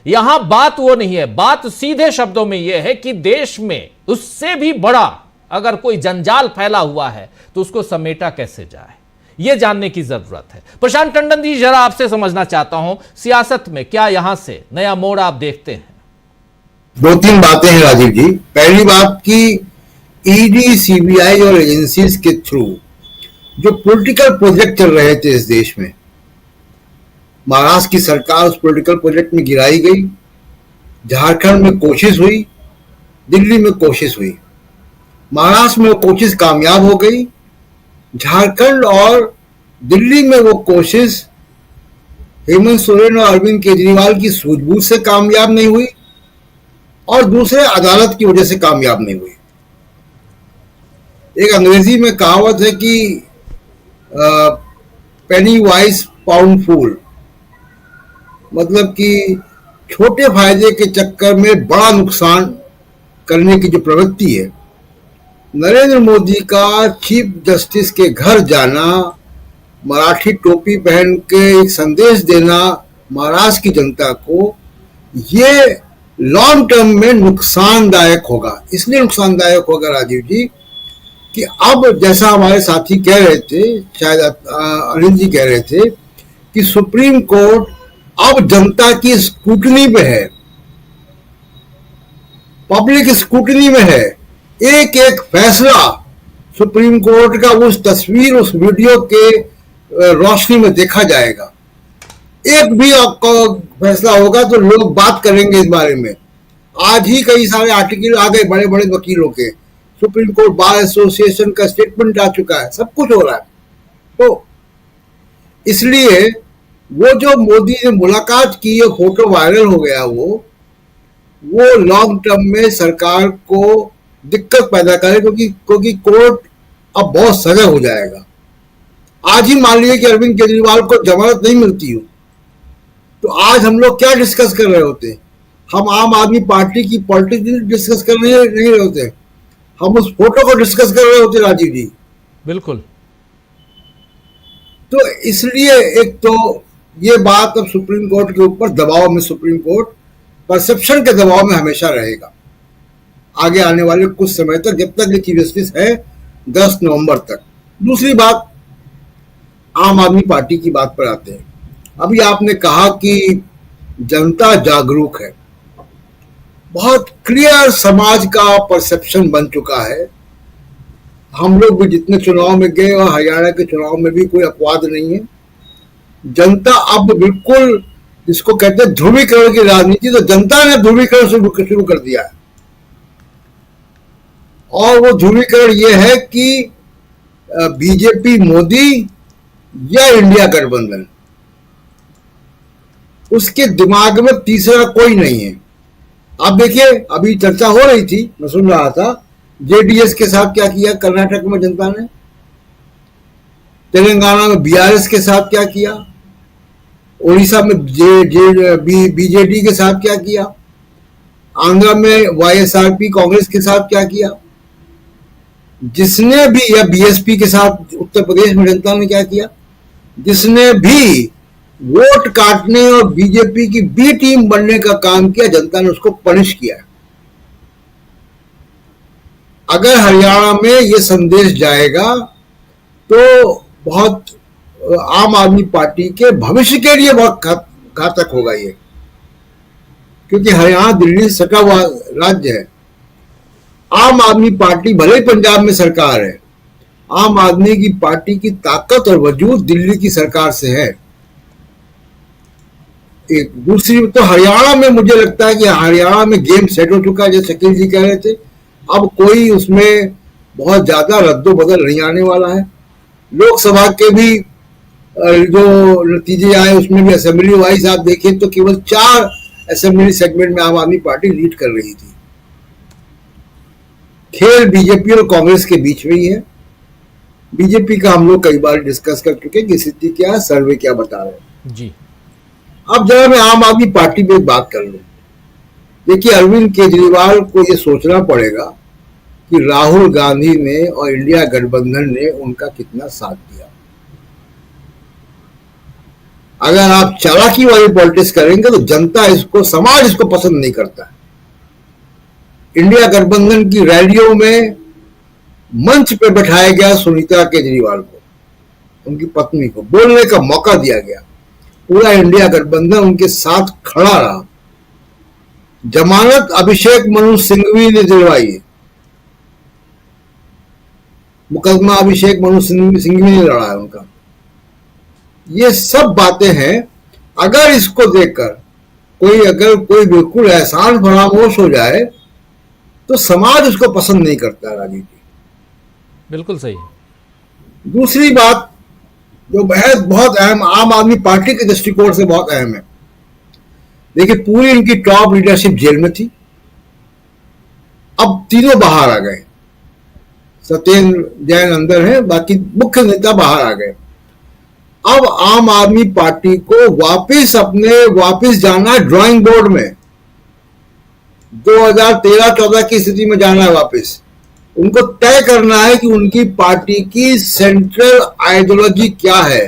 यहां बात वो नहीं है। बात सीधे शब्दों में यह है कि देश में उससे भी बड़ा अगर कोई जंजाल फैला हुआ है तो उसको समेटा कैसे जाए, यह जानने की जरूरत है। प्रशांत टंडन जी, जरा आपसे समझना चाहता हूं, सियासत में क्या यहां से नया मोड़ आप देखते हैं? दो तीन बातें हैं राजीव जी। पहली बात कि ईडी, सीबीआई और एजेंसीज के थ्रू जो पॉलिटिकल प्रोजेक्ट चल रहे थे इस देश में, महाराष्ट्र की सरकार उस पॉलिटिकल प्रोजेक्ट में गिराई गई, झारखंड में कोशिश हुई, दिल्ली में कोशिश हुई, महाराष्ट्र में वो कोशिश कामयाब हो गई, झारखंड और दिल्ली में वो कोशिश हेमंत सोरेन और अरविंद केजरीवाल की सूझबूझ से कामयाब नहीं हुई और दूसरे अदालत की वजह से कामयाब नहीं हुई। एक अंग्रेजी में कहावत है कि पेनी वाइज पाउंड फूल, मतलब कि छोटे फायदे के चक्कर में बड़ा नुकसान करने की जो प्रवृत्ति है, नरेंद्र मोदी का चीफ जस्टिस के घर जाना, मराठी टोपी पहन के एक संदेश देना महाराष्ट्र की जनता को, ये लॉन्ग टर्म में नुकसानदायक होगा। इसलिए नुकसानदायक होगा राजीव जी कि अब जैसा हमारे साथी कह रहे थे, शायद अनिल जी कह रहे थे कि सुप्रीम कोर्ट अब जनता की स्क्रूटनी में है, पब्लिक स्क्रूटनी में है। एक एक फैसला सुप्रीम कोर्ट का उस तस्वीर, उस वीडियो के रोशनी में देखा जाएगा। एक भी फैसला होगा तो लोग बात करेंगे इस बारे में। आज ही कई सारे आर्टिकल आ गए बड़े बड़े वकीलों के, सुप्रीम कोर्ट बार एसोसिएशन का स्टेटमेंट आ चुका है, सब कुछ हो रहा है। तो इसलिए वो जो मोदी ने मुलाकात की, ये फोटो वायरल हो गया, वो लॉन्ग टर्म में सरकार को दिक्कत पैदा करे, क्योंकि कोर्ट अब बहुत सजग हो जाएगा। आज ही मान लीजिए कि अरविंद केजरीवाल को जमानत नहीं मिलती हो, तो आज हम लोग क्या डिस्कस कर रहे होते? हम आम आदमी पार्टी की पॉलिटिक्स डिस्कस कर नहीं रहे होते, हम उस फोटो को डिस्कस कर रहे होते राजीव जी। बिल्कुल। तो इसलिए एक तो ये बात अब सुप्रीम कोर्ट के ऊपर दबाव में, सुप्रीम कोर्ट परसेप्शन के दबाव में हमेशा रहेगा आगे आने वाले कुछ समय तक, जब तक ये चीफ जस्टिस है 10 नवंबर तक। दूसरी बात, आम आदमी पार्टी की बात पर आते हैं। अभी आपने कहा कि जनता जागरूक है, बहुत क्लियर समाज का परसेप्शन बन चुका है। हम लोग भी जितने चुनाव में गए और हरियाणा के चुनाव में भी कोई अपवाद नहीं है। जनता अब बिल्कुल, जिसको कहते हैं ध्रुवीकरण की राजनीति, तो जनता ने ध्रुवीकरण शुरू कर दिया है। और वो ध्रुवीकरण ये है कि बीजेपी मोदी या इंडिया गठबंधन, उसके दिमाग में तीसरा कोई नहीं है। आप देखिए, अभी चर्चा हो रही थी, मैं सुन रहा था, जेडीएस के साथ क्या किया कर्नाटक में जनता ने, तेलंगाना में बीआरएस के साथ क्या किया, उड़ीसा में बीजेडी के साथ क्या किया, आंध्र में वाईएसआरपी कांग्रेस के साथ क्या किया। जिसने भी, या बीएसपी के साथ उत्तर प्रदेश में जनता ने क्या किया, जिसने भी वोट काटने और बीजेपी की बी टीम बनने का काम किया, जनता ने उसको पनिश किया। अगर हरियाणा में ये संदेश जाएगा तो बहुत आम आदमी पार्टी के भविष्य के लिए बहुत घातक होगा ये, क्योंकि हरियाणा दिल्ली से सटा हुआ राज्य है। आम आदमी पार्टी भले ही पंजाब में सरकार है, आम आदमी की पार्टी की ताकत और वजूद दिल्ली की सरकार से है। एक दूसरी तो हरियाणा में मुझे लगता है कि हरियाणा में गेम सेट हो चुका है, जैसे शकील जी कह रहे थे। अब कोई उसमें बहुत ज्यादा रद्दोबदल नहीं आने वाला है। लोकसभा के भी जो नतीजे आए उसमें भी असेंबली वाइज आप देखें तो केवल 4 असेंबली सेगमेंट में आम आदमी पार्टी लीड कर रही थी। खेल बीजेपी और कांग्रेस के बीच में ही है। बीजेपी का हम लोग कई बार डिस्कस कर चुके कि स्थिति क्या है, सर्वे क्या बता रहे हैं जी। अब जरा मैं आम आदमी पार्टी पे बात कर लूं। देखिए, अरविंद केजरीवाल को ये सोचना पड़ेगा कि राहुल गांधी ने और इंडिया गठबंधन ने उनका कितना साथ दिया। अगर आप चालाकी वाली पॉलिटिक्स करेंगे तो जनता इसको, समाज इसको पसंद नहीं करता है। इंडिया गठबंधन की रैलियों में मंच पे बैठाया गया सुनीता केजरीवाल को, उनकी पत्नी को बोलने का मौका दिया गया। पूरा इंडिया गठबंधन उनके साथ खड़ा रहा। जमानत अभिषेक मनु सिंघवी ने दिलवाई, मुकदमा अभिषेक मनु सिंघवी ने लड़ा है उनका। ये सब बातें हैं। अगर इसको देखकर कोई बिल्कुल एहसान फरामोश हो जाए तो समाज उसको पसंद नहीं करता। राजनीति बिल्कुल सही। दूसरी बात जो बहुत अहम, आम आदमी पार्टी के दृष्टिकोण से बहुत अहम है। देखिए, पूरी इनकी टॉप लीडरशिप जेल में थी, अब तीनों बाहर आ गए। सत्येंद्र जैन अंदर है, बाकी मुख्य नेता बाहर आ गए। अब आम आदमी पार्टी को वापस जाना है ड्राइंग बोर्ड में। 2013-14 की स्थिति में जाना है वापस। उनको तय करना है कि उनकी पार्टी की सेंट्रल आइडियोलॉजी क्या है।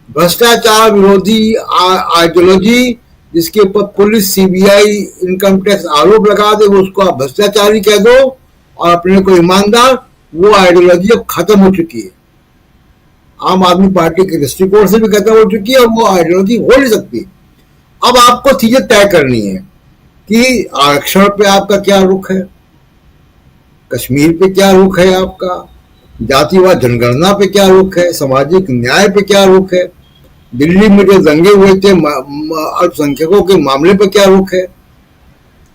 भ्रष्टाचार विरोधी आइडियोलॉजी, जिसके ऊपर पुलिस, सीबीआई, इनकम टैक्स आरोप लगा दे, वो उसको आप भ्रष्टाचारी कह दो और अपने को ईमानदार, वो आइडियोलॉजी अब खत्म हो चुकी है। आम आदमी पार्टी के दृष्टिकोण से भी खत्म हो चुकी है और वो आइडियोलॉजी हो नहीं सकती। अब आपको चीजें तय करनी है कि आरक्षण पे आपका क्या रुख है, कश्मीर पे क्या रुख है आपका, जातिवाद जनगणना पे क्या रुख है, सामाजिक न्याय पे क्या रुख है, दिल्ली में जो दंगे हुए थे अल्पसंख्यकों के मामले पे क्या रुख है।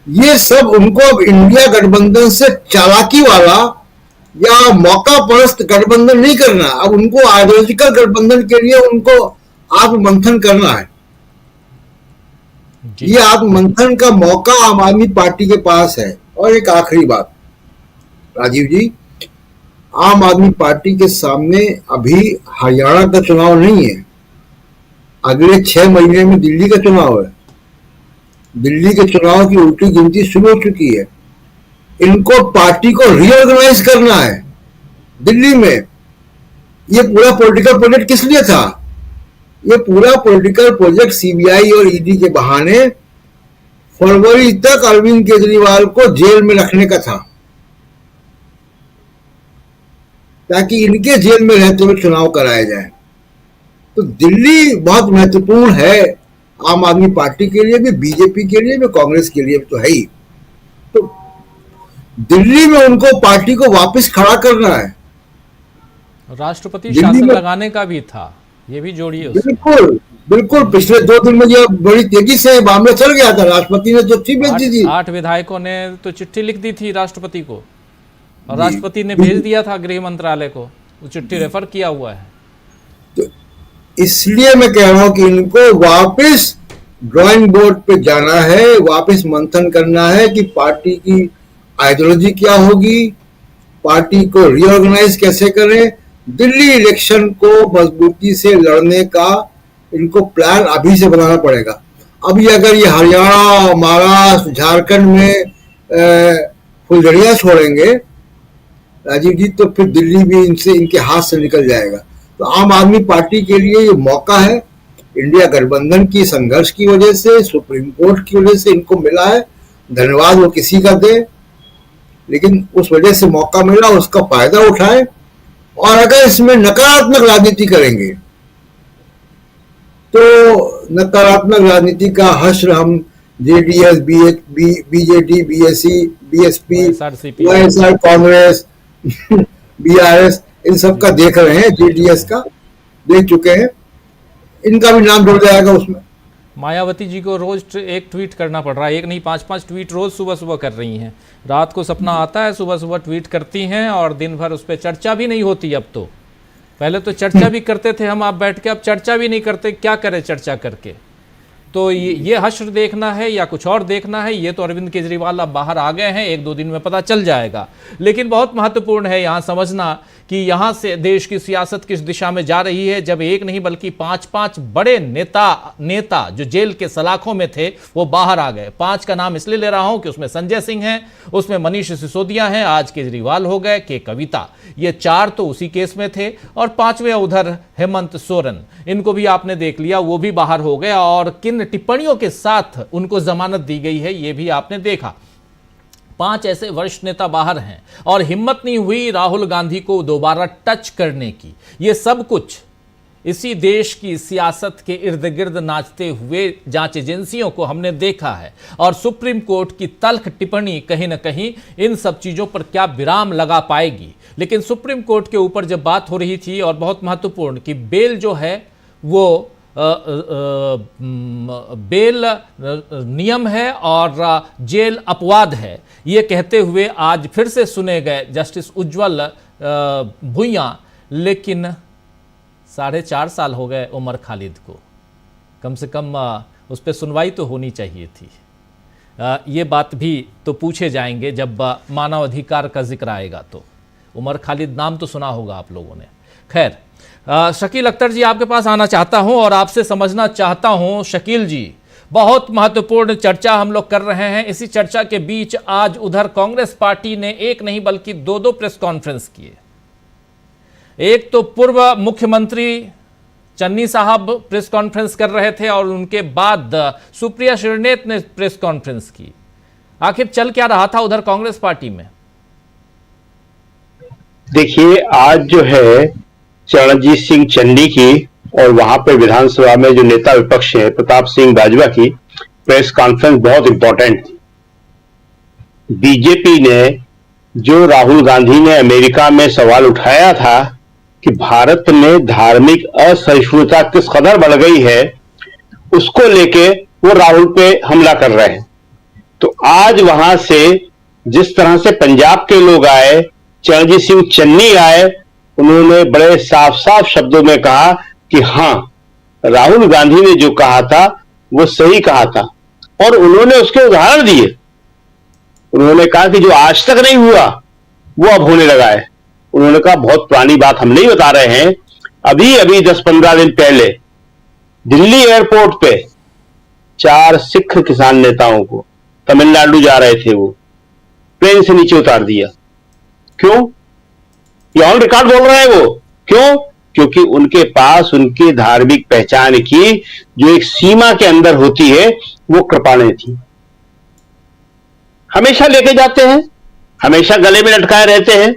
ये सब उनको अब इंडिया गठबंधन से चालाकी वाला या मौका परस्त गठबंधन नहीं करना। अब उनको आइडियोलॉजिकल गठबंधन के लिए उनको आत्ममंथन करना है। ये आत्ममंथन का मौका आम आदमी पार्टी के पास है। और एक आखिरी बात, राजीव जी, आम आदमी पार्टी के सामने अभी हरियाणा का चुनाव नहीं है, अगले 6 महीने में दिल्ली का चुनाव है। दिल्ली के चुनाव की उल्टी गिनती शुरू हो चुकी है। इनको पार्टी को रीऑर्गेनाइज करना है दिल्ली में। ये पूरा पॉलिटिकल प्रोजेक्ट किस लिए था? ये पूरा पॉलिटिकल प्रोजेक्ट सीबीआई और ईडी के बहाने फरवरी तक अरविंद केजरीवाल को जेल में रखने का था, ताकि इनके जेल में रहते हुए चुनाव कराए जाए। तो दिल्ली बहुत महत्वपूर्ण है आम आदमी पार्टी के लिए भी, बीजेपी के लिए भी, कांग्रेस के लिए भी तो है ही। तो दिल्ली में उनको पार्टी को वापस खड़ा करना है। राष्ट्रपति शासन लगाने का भी था, ये भी जोड़िए। बिल्कुल बिल्कुल, पिछले 2 दिन में ये बड़ी तेजी से मामला चल गया था। राष्ट्रपति ने चिट्ठी भेज दी थी। 8 विधायकों ने तो चिट्ठी लिख दी थी राष्ट्रपति को, और राष्ट्रपति ने भेज दिया था गृह मंत्रालय को, वो चिट्ठी रेफर किया हुआ है। तो इसलिए मैं कह रहा हूं कि इनको वापस ड्राइंग बोर्ड पे जाना है, वापस मंथन करना है कि पार्टी की आइडियोलॉजी क्या होगी, पार्टी को रीऑर्गेनाइज कैसे करें। दिल्ली इलेक्शन को मजबूती से लड़ने का इनको प्लान अभी से बनाना पड़ेगा। अभी अगर ये हरियाणा, महाराष्ट्र, झारखंड में फुलझड़ियां छोड़ेंगे राजीव जी, तो फिर दिल्ली भी इनसे इनके हाथ से निकल जाएगा। तो आम आदमी पार्टी के लिए ये मौका है, इंडिया गठबंधन की संघर्ष की वजह से, सुप्रीम कोर्ट की वजह से इनको मिला है। धन्यवाद वो किसी का दे, लेकिन उस वजह से मौका मिला, उसका फायदा उठाए। और अगर इसमें नकारात्मक राजनीति करेंगे तो नकारात्मक राजनीति का हश्र हम जेडीएस, बीजेडी, बीएससी, बीएसपी, वाईएसआर, कांग्रेस, बीआरएस, इन सब का देख रहे हैं। जेडीएस का देख चुके हैं, इनका भी नाम जुड़ जाएगा उसमें। मायावती जी को रोज एक ट्वीट करना पड़ रहा है, एक नहीं 5-5 ट्वीट रोज सुबह सुबह कर रही हैं। रात को सपना आता है, सुबह सुबह ट्वीट करती हैं और दिन भर उस पर चर्चा भी नहीं होती। अब तो पहले तो चर्चा भी करते थे हम आप बैठ के, अब चर्चा भी नहीं करते। क्या करें चर्चा करके? तो ये हश्र देखना है या कुछ और देखना है, ये तो अरविंद केजरीवाल अब बाहर आ गए हैं, 1-2 दिन में पता चल जाएगा। लेकिन बहुत महत्वपूर्ण है यहाँ समझना कि यहाँ से देश की सियासत किस दिशा में जा रही है, जब एक नहीं बल्कि 5-5 बड़े नेता जो जेल के सलाखों में थे वो बाहर आ गए। 5 का नाम इसलिए ले रहा हूं कि उसमें संजय सिंह हैं, उसमें मनीष सिसोदिया हैं, आज केजरीवाल हो गए, के कविता, ये 4 तो उसी केस में थे। और 5वें उधर हेमंत सोरेन, इनको भी आपने देख लिया, वो भी बाहर हो गए और किन टिप्पणियों के साथ उनको जमानत दी गई है ये भी आपने देखा। 5 ऐसे वरिष्ठ नेता बाहर हैं और हिम्मत नहीं हुई राहुल गांधी को दोबारा टच करने की। ये सब कुछ इसी देश की सियासत के इर्द गिर्द नाचते हुए जांच एजेंसियों को हमने देखा है। और सुप्रीम कोर्ट की तल्ख टिप्पणी कहीं ना कहीं इन सब चीज़ों पर क्या विराम लगा पाएगी। लेकिन सुप्रीम कोर्ट के ऊपर जब बात हो रही थी, और बहुत महत्वपूर्ण कि बेल जो है वो बेल नियम है और जेल अपवाद है, ये कहते हुए आज फिर से सुने गए जस्टिस उज्ज्वल भुइयां। लेकिन 4.5 साल हो गए उमर खालिद को, कम से कम उस पर सुनवाई तो होनी चाहिए थी। ये बात भी तो पूछे जाएंगे जब मानवाधिकार का जिक्र आएगा। तो उमर खालिद नाम तो सुना होगा आप लोगों ने। खैर, शकील अख्तर जी आपके पास आना चाहता हूं और आपसे समझना चाहता हूं। शकील जी, बहुत महत्वपूर्ण चर्चा हम लोग कर रहे हैं। इसी चर्चा के बीच आज उधर कांग्रेस पार्टी ने एक नहीं बल्कि 2 प्रेस कॉन्फ्रेंस किए। एक तो पूर्व मुख्यमंत्री चन्नी साहब प्रेस कॉन्फ्रेंस कर रहे थे और उनके बाद सुप्रिया श्रीनेत ने प्रेस कॉन्फ्रेंस की। आखिर चल क्या रहा था उधर कांग्रेस पार्टी में? देखिए, आज जो है चरणजीत सिंह चन्नी की और वहां पे विधानसभा में जो नेता विपक्ष है प्रताप सिंह बाजवा की प्रेस कॉन्फ्रेंस बहुत इंपॉर्टेंट थी। बीजेपी ने जो राहुल गांधी ने अमेरिका में सवाल उठाया था कि भारत में धार्मिक असहिष्णुता किस कदर बढ़ गई है, उसको लेके वो राहुल पे हमला कर रहे हैं। तो आज वहां से जिस तरह से पंजाब के लोग आए, चरणजीत सिंह चन्नी आए, उन्होंने बड़े साफ साफ शब्दों में कहा कि हां, राहुल गांधी ने जो कहा था वो सही कहा था और उन्होंने उसके उदाहरण दिए। उन्होंने कहा कि जो आज तक नहीं हुआ वो अब होने लगा है। उन्होंने कहा बहुत पुरानी बात हम नहीं बता रहे हैं, अभी अभी 10-15 दिन पहले दिल्ली एयरपोर्ट पे 4 सिख किसान नेताओं को, तमिलनाडु जा रहे थे, वो प्लेन से नीचे उतार दिया। क्यों? ये ऑन रिकॉर्ड बोल रहे हैं वो। क्यों? क्योंकि उनके पास उनकी धार्मिक पहचान की जो एक सीमा के अंदर होती है वो कृपाणें थी। हमेशा लेके जाते हैं, हमेशा गले में लटकाए रहते हैं।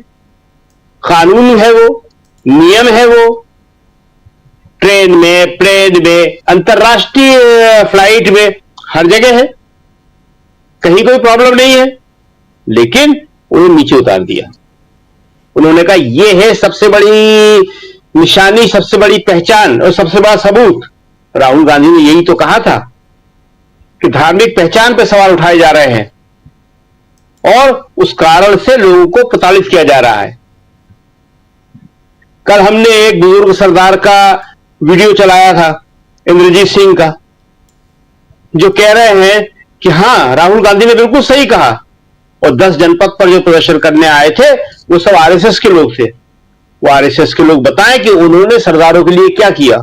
कानून है वो, नियम है वो, ट्रेन में, प्लेन में, अंतरराष्ट्रीय फ्लाइट में, हर जगह है, कहीं कोई प्रॉब्लम नहीं है। लेकिन उन्हें नीचे उतार दिया। उन्होंने कहा यह है सबसे बड़ी निशानी, सबसे बड़ी पहचान और सबसे बड़ा सबूत। राहुल गांधी ने यही तो कहा था कि धार्मिक पहचान पर सवाल उठाए जा रहे हैं और उस कारण से लोगों को प्रताड़ित किया जा रहा है। कल हमने एक बुजुर्ग सरदार का वीडियो चलाया था, इंद्रजीत सिंह का, जो कह रहे हैं कि हां, राहुल गांधी ने बिल्कुल सही कहा। और 10 जनपद पर जो प्रदर्शन करने आए थे वो सब आरएसएस के लोग थे। वो आरएसएस के लोग बताएं कि उन्होंने सरदारों के लिए क्या किया।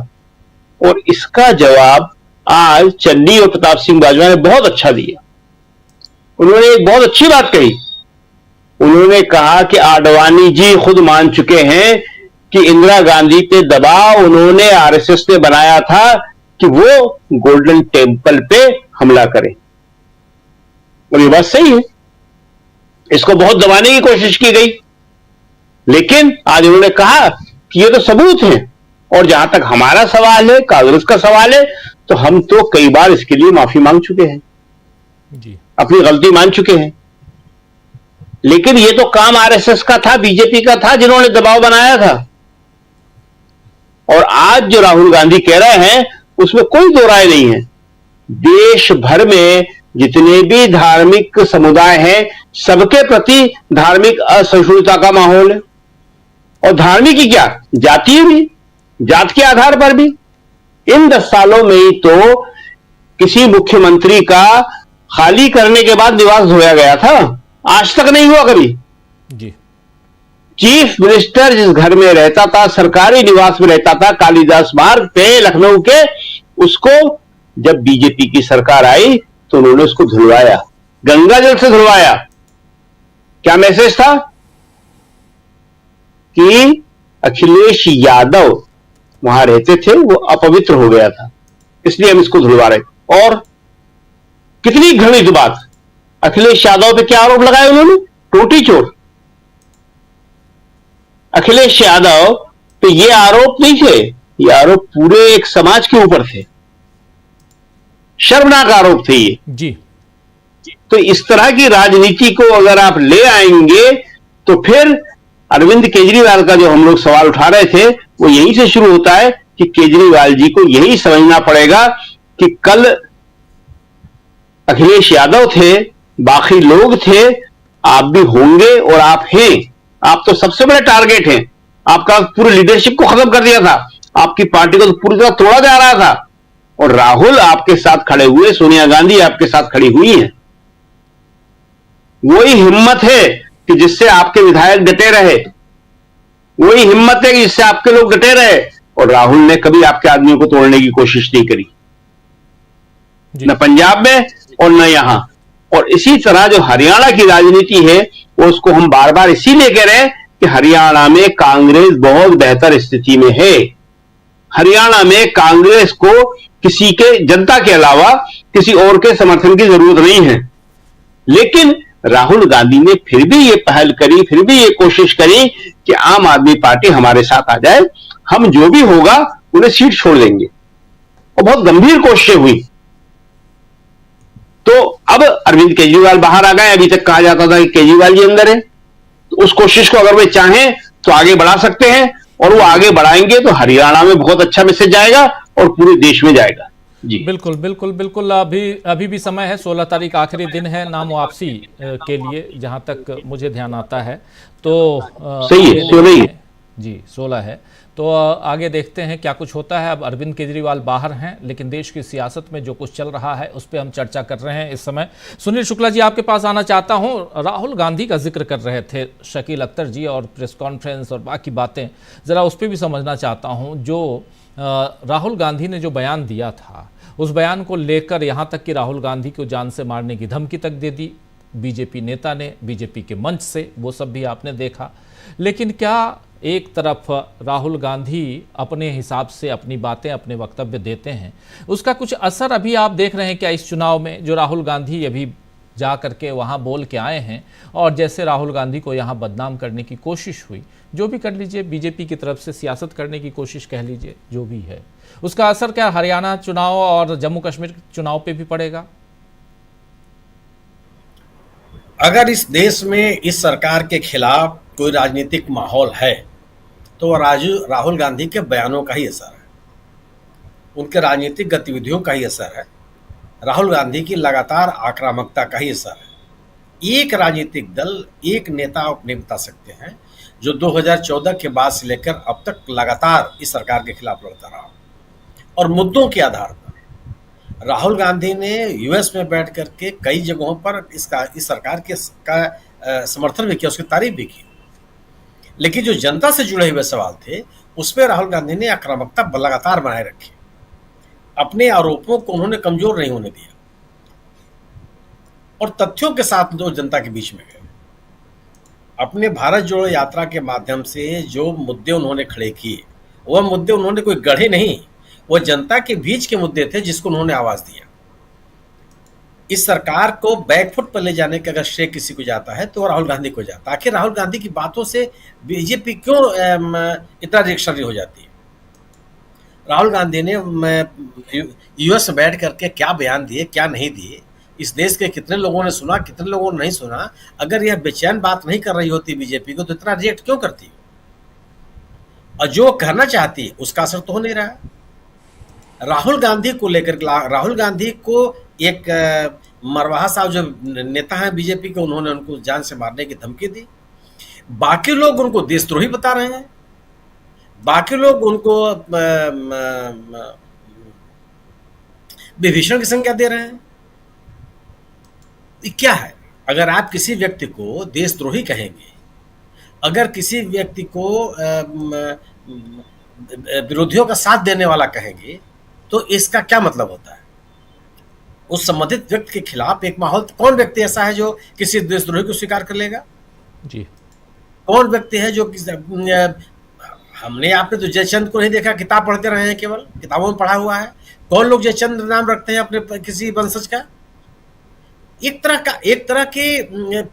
और इसका जवाब आज चन्नी और प्रताप सिंह बाजवा ने बहुत अच्छा दिया। उन्होंने एक बहुत अच्छी बात कही। उन्होंने कहा कि आडवाणी जी खुद मान चुके हैं कि इंदिरा गांधी पे दबाव उन्होंने आरएसएस ने बनाया था कि वो गोल्डन टेम्पल पे हमला करें। और ये बात सही है, इसको बहुत दबाने की कोशिश की गई, लेकिन आज उन्होंने कहा कि ये तो सबूत है। और जहां तक हमारा सवाल है, कांग्रेस का सवाल है, तो हम तो कई बार इसके लिए माफी मांग चुके हैं जी, अपनी गलती मान चुके हैं। लेकिन ये तो काम आरएसएस का था, बीजेपी का था, जिन्होंने दबाव बनाया था। और आज जो राहुल गांधी कह रहे हैं उसमें कोई दो राय नहीं है। देश भर में जितने भी धार्मिक समुदाय हैं, सबके प्रति धार्मिक असहिष्णुता का माहौल है। और धार्मिक ही क्या, जातीय भी, जात के आधार पर भी। इन 10 सालों में ही तो किसी मुख्यमंत्री का खाली करने के बाद निवास धोया गया था, आज तक नहीं हुआ कभी जी। चीफ मिनिस्टर जिस घर में रहता था, सरकारी निवास में रहता था, कालिदास मार्ग पे लखनऊ के, उसको जब बीजेपी की सरकार आई तो उन्होंने उसको धुलवाया, गंगा जल से धुलवाया। क्या मैसेज था कि अखिलेश यादव वहां रहते थे, वो अपवित्र हो गया था, इसलिए हम इसको धुलवा रहे। और कितनी घृणित बात, अखिलेश यादव पे क्या आरोप लगाए उन्होंने, टोटी चोर। अखिलेश यादव पे ये आरोप नहीं थे, ये आरोप पूरे एक समाज के ऊपर थे, शर्मनाक आरोप थे ये जी। तो इस तरह की राजनीति को अगर आप ले आएंगे तो फिर अरविंद केजरीवाल का जो हम लोग सवाल उठा रहे थे वो यहीं से शुरू होता है कि केजरीवाल जी को यही समझना पड़ेगा कि कल अखिलेश यादव थे, बाकी लोग थे, आप भी होंगे और आप हैं। आप तो सबसे बड़े टारगेट हैं। आपका पूरी लीडरशिप को खत्म कर दिया था, आपकी पार्टी को तो पूरी तरह तोड़ा जा रहा था। और राहुल आपके साथ खड़े हुए, सोनिया गांधी आपके साथ खड़ी हुई हैं। वही हिम्मत है कि जिससे आपके विधायक डटे रहे, वही हिम्मत है कि जिससे आपके लोग डटे रहे। और राहुल ने कभी आपके आदमियों को तोड़ने की कोशिश नहीं करी, न पंजाब में और न यहां। और इसी तरह जो हरियाणा की राजनीति है वो उसको हम बार बार इसीलिए कह रहे हैं कि हरियाणा में कांग्रेस बहुत बेहतर स्थिति में है। हरियाणा में कांग्रेस को किसी के, जनता के अलावा किसी और के समर्थन की जरूरत नहीं है। लेकिन राहुल गांधी ने फिर भी ये पहल करी, फिर भी ये कोशिश करी कि आम आदमी पार्टी हमारे साथ आ जाए, हम जो भी होगा उन्हें सीट छोड़ देंगे। और बहुत गंभीर कोशिशें हुई। तो अब अरविंद केजरीवाल बाहर आ गए। अभी तक कहा जाता था कि केजरीवाल जी अंदर है, तो उस कोशिश को अगर वे चाहें तो आगे बढ़ा सकते हैं। और वो आगे बढ़ाएंगे तो हरियाणा में बहुत अच्छा मैसेज जाएगा और पूरे देश में जाएगा। जी बिल्कुल बिल्कुल बिल्कुल। अभी भी समय है, 16 तारीख आखिरी दिन है नाम वापसी के लिए, जहां तक मुझे ध्यान आता है। तो सही है, 16 ही जी, 16 है। तो आगे देखते हैं क्या कुछ होता है। अब अरविंद केजरीवाल बाहर हैं, लेकिन देश की सियासत में जो कुछ चल रहा है उस पर हम चर्चा कर रहे हैं इस समय। सुनील शुक्ला जी, आपके पास आना चाहता हूं। राहुल गांधी का जिक्र कर रहे थे शकील अख्तर जी, और प्रेस कॉन्फ्रेंस और बाकी बातें, ज़रा उस पर भी समझना चाहता हूं। जो राहुल गांधी ने जो बयान दिया था, उस बयान को लेकर यहाँ तक कि राहुल गांधी को जान से मारने की धमकी तक दे दी बीजेपी नेता ने, बीजेपी के मंच से, वो सब भी आपने देखा। लेकिन क्या एक तरफ राहुल गांधी अपने हिसाब से अपनी बातें, अपने वक्तव्य देते हैं, उसका कुछ असर अभी आप देख रहे हैं क्या इस चुनाव में? जो राहुल गांधी अभी जा करके वहाँ बोल के आए हैं, और जैसे राहुल गांधी को यहाँ बदनाम करने की कोशिश हुई, जो भी कर लीजिए, बीजेपी की तरफ से सियासत करने की कोशिश कह लीजिए, जो भी है, उसका असर क्या हरियाणा चुनाव और जम्मू कश्मीर चुनाव पे भी पड़ेगा? अगर इस देश में इस सरकार के खिलाफ कोई राजनीतिक माहौल है तो राहुल गांधी के बयानों का ही असर है, उनके राजनीतिक गतिविधियों का ही असर है, राहुल गांधी की लगातार आक्रामकता का ही असर है। एक राजनीतिक दल, एक नेता आप नहीं बता सकते हैं जो 2014 के बाद से लेकर अब तक लगातार इस सरकार के खिलाफ लड़ता रहा। और मुद्दों के आधार पर राहुल गांधी ने यूएस में बैठ करके कई जगहों पर इस सरकार के समर्थन भी किया, उसकी तारीफ भी की। लेकिन जो जनता से जुड़े हुए सवाल थे उस पर राहुल गांधी ने आक्रामकता लगातार बनाए रखी। अपने आरोपों को उन्होंने कमजोर नहीं होने दिया और तथ्यों के साथ जो जनता के बीच में गए। अपने भारत जोड़ो यात्रा के माध्यम से जो मुद्दे उन्होंने खड़े किए, वह मुद्दे उन्होंने कोई गढ़े नहीं, वो जनता के बीच के मुद्दे थे जिसको उन्होंने आवाज दिया। इस सरकार को बैकफुट पर ले जाने का अगर श्रेय किसी को जाता है तो राहुल गांधी को जाता है। आखिर राहुल गांधी की बातों से बीजेपी क्यों इतना रिएक्शनरी हो जाती है? राहुल गांधी ने यूएस में बैठ करके क्या बयान दिए, क्या नहीं दिए, इस देश के कितने लोगों ने सुना, कितने लोगों ने नहीं सुना। अगर यह बेचैन बात नहीं कर रही होती बीजेपी को तो इतना रिएक्ट क्यों करती? और जो कहना चाहती है उसका असर तो हो नहीं रहा। राहुल गांधी को लेकर, राहुल गांधी को एक मरवाहा साहब जो नेता हैं बीजेपी के, उन्होंने उनको जान से मारने की धमकी दी। बाकी लोग उनको देशद्रोही बता रहे हैं, बाकी लोग उनको विभीषण की संज्ञा दे रहे हैं। ये क्या है? अगर आप किसी व्यक्ति को देशद्रोही कहेंगे, अगर किसी व्यक्ति को विरोधियों का साथ देने वाला कहेंगे, तो इसका क्या मतलब होता है? उस संबंधित व्यक्ति के खिलाफ एक माहौल, कौन व्यक्ति ऐसा है जो किसी देशद्रोही को स्वीकार कर लेगा? जी, कौन व्यक्ति है जो हमने आपने तो जयचंद को नहीं देखा, किताब पढ़ते रहे हैं, केवल किताबों में पढ़ा हुआ है। कौन लोग जयचंद नाम रखते हैं अपने किसी वंशज का? एक तरह की एक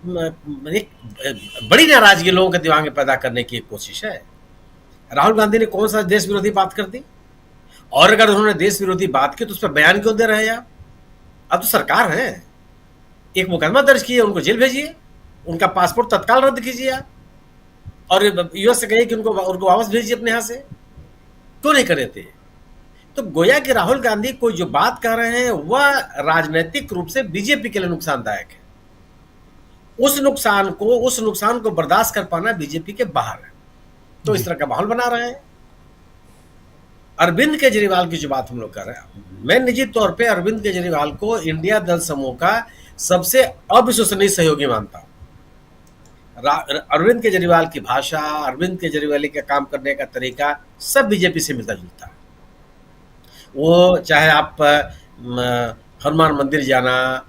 बड़ी नाराजगी लोगों के दिमाग में पैदा करने की एक कोशिश है। राहुल गांधी ने कौन सा देश विरोधी बात कर दी? और अगर उन्होंने देश विरोधी बात की तो उस पर बयान क्यों दे रहे हैं आप? अब तो सरकार है, एक मुकदमा दर्ज किए, उनको जेल भेजिए, उनका पासपोर्ट तत्काल रद्द कीजिए आप, और यूएस से कहिए कि उनको वापस भेजिए अपने यहाँ से। क्यों नहीं कर रहे थे? तो गोया कि राहुल गांधी कोई जो बात कह रहे हैं वह राजनीतिक रूप से बीजेपी के लिए नुकसानदायक है। उस नुकसान को बर्दाश्त कर पाना बीजेपी के बाहर है। तो इस तरह का माहौल बना रहे हैं। अरविंद केजरीवाल की जो बात हम लोग कर रहे हैं, मैं निजी तौर पे अरविंद केजरीवाल को इंडिया दल समूह का सबसे अविश्वसनीय सहयोगी मानता हूं। अरविंद केजरीवाल की भाषा, अरविंद केजरीवाल का काम करने का तरीका सब बीजेपी से मिलता जुलता है। वो चाहे आप हनुमान मंदिर जाना,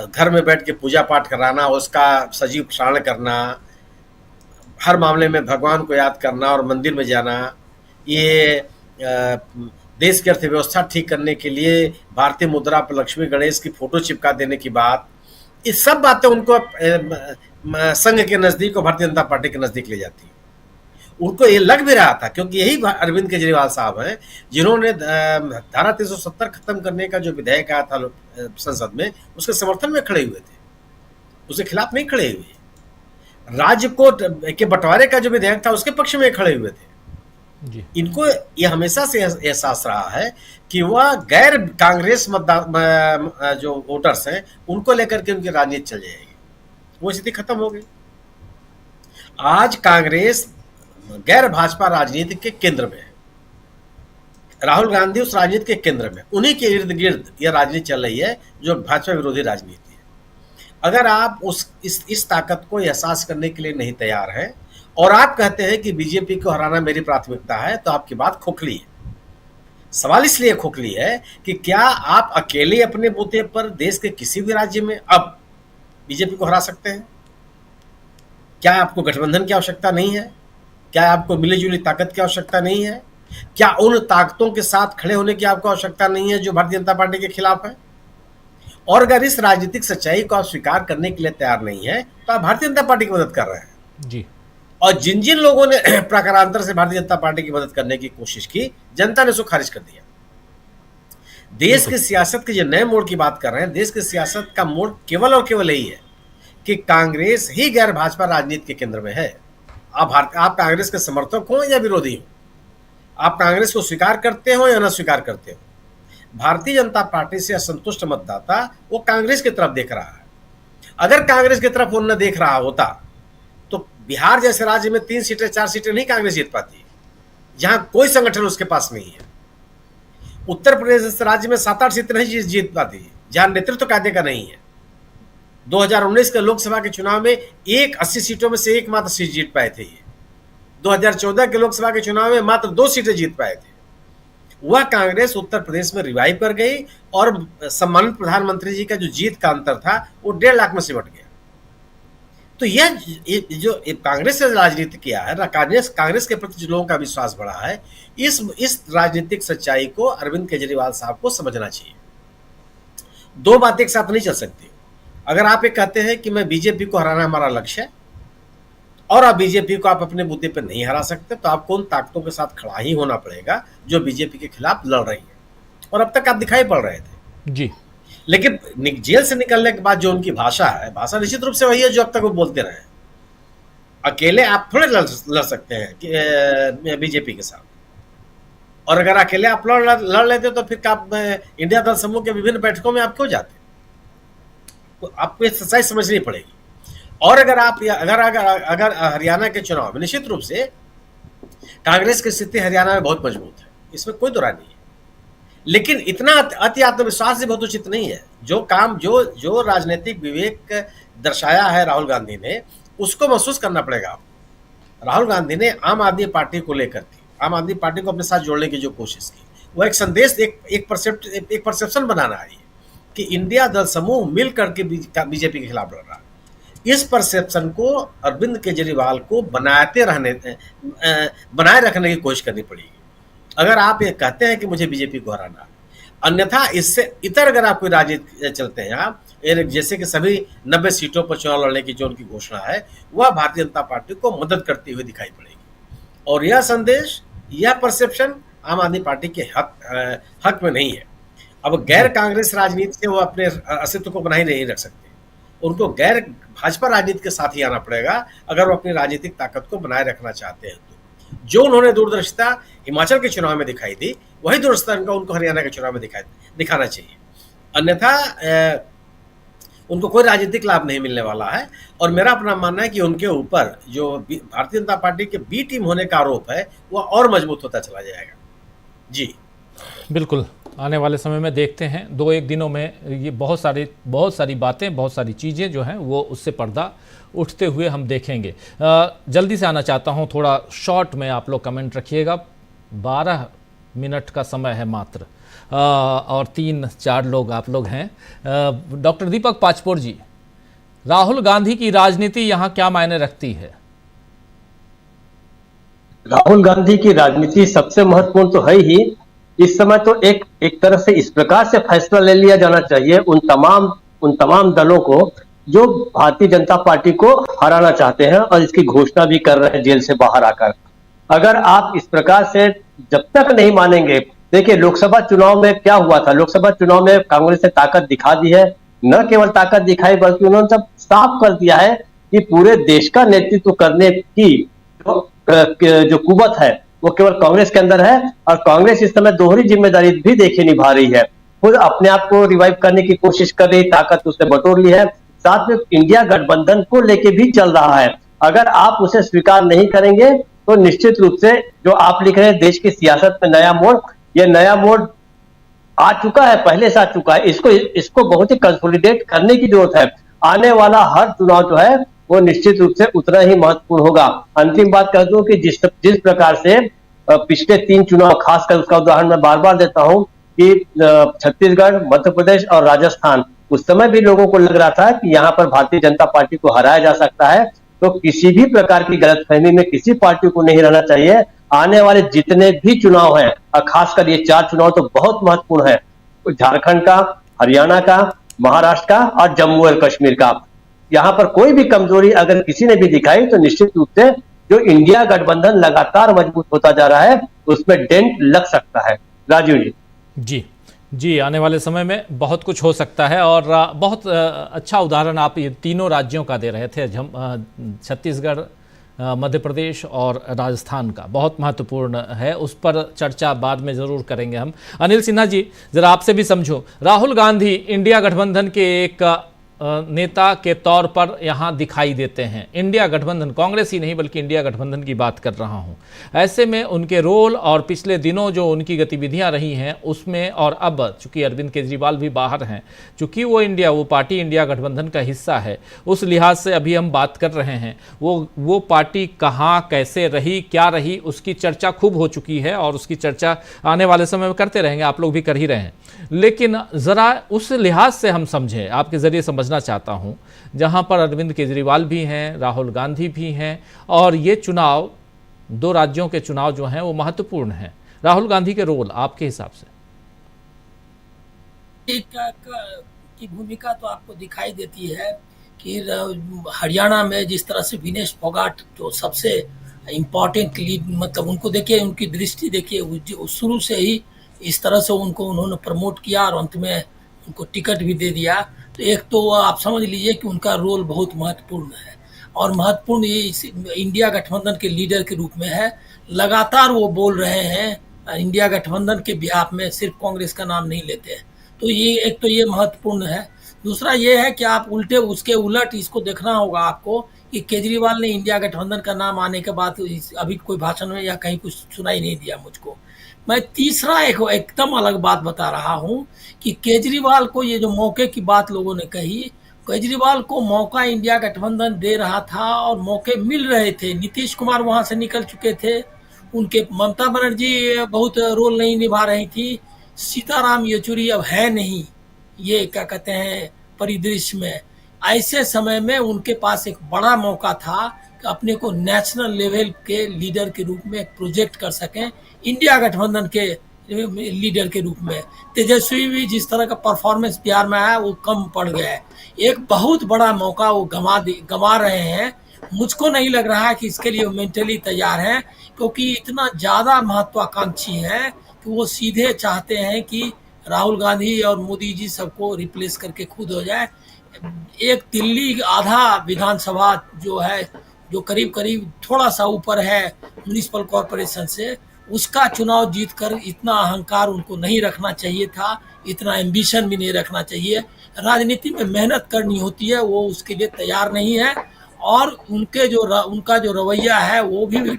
घर में बैठ के पूजा पाठ कराना, उसका सजीव प्रसारण करना, हर मामले में भगवान को याद करना और मंदिर में जाना, ये देश की अर्थव्यवस्था ठीक करने के लिए भारतीय मुद्रा पर लक्ष्मी गणेश की फोटो चिपका देने की बात, ये सब बातें उनको संघ के नजदीक और भारतीय जनता पार्टी के नजदीक ले जाती है। उनको ये लग भी रहा था, क्योंकि यही अरविंद केजरीवाल साहब हैं जिन्होंने धारा 370 खत्म करने का जो विधेयक आया था संसद में, उसके समर्थन में खड़े हुए थे, उसके खिलाफ नहीं खड़े हुए। राज्य को के बंटवारे का जो विधेयक था उसके पक्ष में खड़े हुए थे। जी। इनको ये हमेशा से एहसास रहा है कि वह गैर कांग्रेस मतदान जो वोटर्स हैं उनको लेकर के उनकी राजनीति चल जाएगी। वो स्थिति खत्म हो गई। आज कांग्रेस गैर भाजपा राजनीति के केंद्र में है, राहुल गांधी उस राजनीति के केंद्र में, उन्हीं के इर्द गिर्द यह राजनीति चल रही है जो भाजपा विरोधी राजनीति है। अगर आप इस ताकत को एहसास करने के लिए नहीं तैयार हैं और आप कहते हैं कि बीजेपी को हराना मेरी प्राथमिकता है, तो आपकी बात खोखली है। सवाल इसलिए खोखली है कि क्या आप अकेले अपने बूते पर देश के किसी भी राज्य में अब बीजेपी को हरा सकते हैं? क्या आपको गठबंधन की आवश्यकता नहीं है? क्या आपको मिली जुली ताकत की आवश्यकता नहीं है? क्या उन ताकतों के साथ खड़े होने की आपको आवश्यकता नहीं है जो भारतीय जनता पार्टी के खिलाफ है? और अगर इस राजनीतिक सच्चाई को आप स्वीकार करने के लिए तैयार नहीं है तो आप भारतीय जनता पार्टी की मदद कर रहे हैं। जी। और जिन जिन लोगों ने प्रकारांतर से भारतीय जनता पार्टी की मदद करने की कोशिश की, जनता ने उसको खारिज कर दिया। देश की सियासत के जो नए मोड़ की बात कर रहे हैं, देश की सियासत का मोड़ केवल और केवल यही है कि कांग्रेस ही गैर भाजपा राजनीति के केंद्र में है। आप कांग्रेस के समर्थक हो या विरोधी हो, आप कांग्रेस को स्वीकार करते हो या न स्वीकार करते हो, भारतीय जनता पार्टी से असंतुष्ट मतदाता वो कांग्रेस की तरफ देख रहा है। अगर कांग्रेस की तरफ वो न देख रहा होता तो बिहार जैसे राज्य में 3 सीटें 4 सीटें नहीं कांग्रेस जीत पाती, जहां कोई संगठन उसके पास नहीं है। उत्तर प्रदेश जैसे राज्य में 7-8 सीटें नहीं जीत पाती, जहां नेतृत्व कायदे का नहीं है। 2019 के लोकसभा के चुनाव में 80 सीटों में से एकमात्र सीट जीत पाए थे। 2014 के लोकसभा के चुनाव में मात्र 2 सीटें जीत पाए थे। वह कांग्रेस उत्तर प्रदेश में रिवाइव कर गई और सम्मानित प्रधानमंत्री जी का जो जीत का अंतर था वो 1.5 लाख में सिमट गया। तो ये जो कांग्रेस ने राजनीति किया है, कांग्रेस के प्रति जो लोगों का विश्वास बढ़ा है, इस राजनीतिक सच्चाई को अरविंद केजरीवाल साहब को समझना चाहिए। दो बातें एक साथ नहीं चल सकती। अगर आप ये कहते हैं कि मैं बीजेपी को हराना हमारा लक्ष्य है और आप बीजेपी को आप अपने मुद्दे पर नहीं हरा सकते, तो आपको उन ताकतों के साथ खड़ा ही होना पड़ेगा जो बीजेपी के खिलाफ लड़ रही है, और अब तक आप दिखाई पड़ रहे थे जी। लेकिन जेल से निकलने के बाद जो उनकी भाषा है, भाषा निश्चित रूप से वही है जो अब तक वो बोलते रहे। अकेले आप थोड़े लड़ सकते हैं बीजेपी के साथ, और अगर अकेले आप लड़ लेते तो फिर आप इंडिया दल समूह के विभिन्न बैठकों में आप क्यों जाते? तो आपको ये सच्चाई समझनी पड़ेगी। और अगर आप अगर हरियाणा के चुनाव में, निश्चित रूप से कांग्रेस की स्थिति हरियाणा में बहुत मजबूत है, इसमें कोई दुराई नहीं है, लेकिन इतना अति आत्मविश्वास से बहुत उचित नहीं है। जो राजनीतिक विवेक दर्शाया है राहुल गांधी ने, उसको महसूस करना पड़ेगा आपको। राहुल गांधी ने आम आदमी पार्टी को लेकर के, आम आदमी पार्टी को अपने साथ जोड़ने की जो कोशिश की, वो एक संदेश, एक परसेप्शन बनाना है कि इंडिया दल समूह मिल करके बीजेपी के खिलाफ लड़ रहा है। इस परसेप्शन को अरविंद केजरीवाल को बनाए रखने की कोशिश करनी पड़ेगी अगर आप ये कहते हैं कि मुझे बीजेपी को हराना है। अन्यथा इससे इतर अगर आप कोई राजनीति चलते हैं आप, जैसे कि सभी 90 सीटों पर चुनाव लड़ने की जो उनकी घोषणा है, वह भारतीय जनता पार्टी को मदद करती हुई दिखाई पड़ेगी, और यह संदेश, यह परसेप्शन आम आदमी पार्टी के हक में नहीं है। अब गैर कांग्रेस राजनीति से वो अपने अस्तित्व को बनाए नहीं रख सकते, उनको गैर भाजपा राजनीति के साथ ही आना पड़ेगा अगर वो अपनी राजनीतिक ताकत को बनाए रखना चाहते हैं। तो जो उन्होंने दूरदर्शिता हिमाचल के चुनाव में दिखाई दी, वही दूरदर्शिता उनको हरियाणा के चुनाव में दिखाना चाहिए। अन्यथा उनको कोई राजनीतिक लाभ नहीं मिलने वाला है। और मेरा अपना मानना है कि उनके ऊपर जो भारतीय जनता पार्टी के बी टीम होने का आरोप है, वह और मजबूत होता चला जाएगा। जी बिल्कुल, आने वाले समय में देखते हैं, 2-1 दिनों में ये बहुत सारी बातें, बहुत सारी चीज़ें जो हैं वो उससे पर्दा उठते हुए हम देखेंगे। जल्दी से आना चाहता हूं, थोड़ा शॉर्ट में आप लोग कमेंट रखिएगा। 12 मिनट का समय है मात्र, और 3-4 लोग आप लोग हैं। डॉक्टर दीपक पाचपोर जी, राहुल गांधी की राजनीति यहाँ क्या मायने रखती है? राहुल गांधी की राजनीति सबसे महत्वपूर्ण तो है ही। इस समय तो एक तरह से इस प्रकार से फैसला ले लिया जाना चाहिए उन तमाम दलों को जो भारतीय जनता पार्टी को हराना चाहते हैं और इसकी घोषणा भी कर रहे हैं जेल से बाहर आकर। अगर आप इस प्रकार से जब तक नहीं मानेंगे, देखिए लोकसभा चुनाव में क्या हुआ था, लोकसभा चुनाव में कांग्रेस ने ताकत दिखा दी है, न केवल ताकत दिखाई बल्कि उन्होंने सब साफ कर दिया है कि पूरे देश का नेतृत्व करने की जो कुवत है वो केवल कांग्रेस के अंदर है, और कांग्रेस इस समय दोहरी जिम्मेदारी भी देखिए निभा रही है। खुद अपने आप को रिवाइव करने की कोशिश कर रही, ताकत उसने बटोर ली है, साथ में इंडिया गठबंधन को लेके भी चल रहा है। अगर आप उसे स्वीकार नहीं करेंगे तो निश्चित रूप से जो आप लिख रहे हैं देश की सियासत में नया मोड़, ये नया मोड़ आ चुका है, पहले से आ चुका है। इसको बहुत ही कंसोलिडेट करने की जरूरत है। आने वाला हर चुनाव जो है वो निश्चित रूप से उतना ही महत्वपूर्ण होगा। अंतिम बात कह दूं कि जिस प्रकार से पिछले 3 चुनाव, खासकर उसका उदाहरण मैं बार बार देता हूं कि छत्तीसगढ़, मध्य प्रदेश और राजस्थान, उस समय भी लोगों को लग रहा था कि यहाँ पर भारतीय जनता पार्टी को हराया जा सकता है। तो किसी भी प्रकार की गलतफहमी में किसी पार्टी को नहीं रहना चाहिए। आने वाले जितने भी चुनाव हैं, और खासकर ये 4 चुनाव तो बहुत महत्वपूर्ण है, झारखंड का, हरियाणा का, महाराष्ट्र का और जम्मू और कश्मीर का। यहाँ पर कोई भी कमजोरी अगर किसी ने भी दिखाई तो निश्चित रूप से जो इंडिया गठबंधन लगातार मजबूत होता जा रहा है उसमें डेंट लग सकता है। राजीव जी। जी, आने वाले समय में बहुत कुछ हो सकता है, और बहुत अच्छा उदाहरण आप ये तीनों राज्यों का दे रहे थे, छत्तीसगढ़, मध्य प्रदेश और राजस्थान का, बहुत महत्वपूर्ण है। उस पर चर्चा बाद में ज़रूर करेंगे हम। अनिल सिन्हा जी, ज़रा आपसे भी समझो, राहुल गांधी इंडिया गठबंधन के एक नेता के तौर पर यहाँ दिखाई देते हैं। इंडिया गठबंधन, कांग्रेस ही नहीं बल्कि इंडिया गठबंधन की बात कर रहा हूँ। ऐसे में उनके रोल और पिछले दिनों जो उनकी गतिविधियाँ रही हैं उसमें, और अब चूंकि अरविंद केजरीवाल भी बाहर हैं, चूंकि वो पार्टी इंडिया गठबंधन का हिस्सा है, उस लिहाज से अभी हम बात कर रहे हैं। वो पार्टी कहाँ, कैसे रही, क्या रही, उसकी चर्चा खूब हो चुकी है, और उसकी चर्चा आने वाले समय में करते रहेंगे, आप लोग भी कर ही रहे हैं। लेकिन ज़रा उस लिहाज से हम समझें, आपके ज़रिए समझ समझना चाहता हूं, जहां पर अरविंद केजरीवाल भी हैं, राहुल गांधी भी हैं, और ये चुनाव, 2 राज्यों के चुनाव जो हैं वो महत्वपूर्ण हैं। राहुल गांधी के रोल आपके हिसाब से? की भूमिका तो आपको दिखाई देती है कि हरियाणा में जिस तरह से विनेश फोगाट जो सबसे इम्पोर्टेंट लीड, मतलब उनको देखिए, उनकी दृष्टि देखिए, शुरू से ही इस तरह से उन्होंने प्रमोट किया और अंत में उनको टिकट भी दे दिया। तो एक तो आप समझ लीजिए कि उनका रोल बहुत महत्वपूर्ण है, और महत्वपूर्ण ये इंडिया गठबंधन के लीडर के रूप में है। लगातार वो बोल रहे हैं इंडिया गठबंधन के बिहाफ में, सिर्फ कांग्रेस का नाम नहीं लेते हैं। तो ये एक तो ये महत्वपूर्ण है। दूसरा ये है कि आप उसके उलट इसको देखना होगा आपको कि केजरीवाल ने इंडिया गठबंधन का नाम आने के बाद अभी कोई भाषण में या कहीं कुछ सुनाई नहीं दिया मुझको। मैं तीसरा एकदम अलग बात बता रहा हूँ कि केजरीवाल को ये जो मौके की बात लोगों ने कही, केजरीवाल को मौका इंडिया गठबंधन दे रहा था और मौके मिल रहे थे। नीतीश कुमार वहां से निकल चुके थे, उनके ममता बनर्जी बहुत रोल नहीं निभा रही थी, सीताराम येचुरी अब है नहीं, ये क्या कहते हैं परिदृश्य में। ऐसे समय में उनके पास एक बड़ा मौका था कि अपने को नेशनल लेवल के लीडर के रूप में प्रोजेक्ट कर सकें, इंडिया गठबंधन के लीडर के रूप में। तेजस्वी भी जिस तरह का परफॉर्मेंस बिहार में आया वो कम पड़ गया है। एक बहुत बड़ा मौका वो गंवा रहे हैं। मुझको नहीं लग रहा है कि इसके लिए मेंटली तैयार हैं, क्योंकि इतना ज़्यादा महत्वाकांक्षी है कि वो सीधे चाहते हैं कि राहुल गांधी और मोदी जी सबको रिप्लेस करके खुद हो जाए। एक दिल्ली आधा विधानसभा जो है, जो करीब करीब थोड़ा सा ऊपर है म्युनिसिपल कॉरपोरेशन से, उसका चुनाव जीतकर इतना अहंकार उनको नहीं रखना चाहिए था, इतना एम्बिशन भी नहीं रखना चाहिए। राजनीति में मेहनत करनी होती है, वो उसके लिए तैयार नहीं है। और उनका जो रवैया है वो भी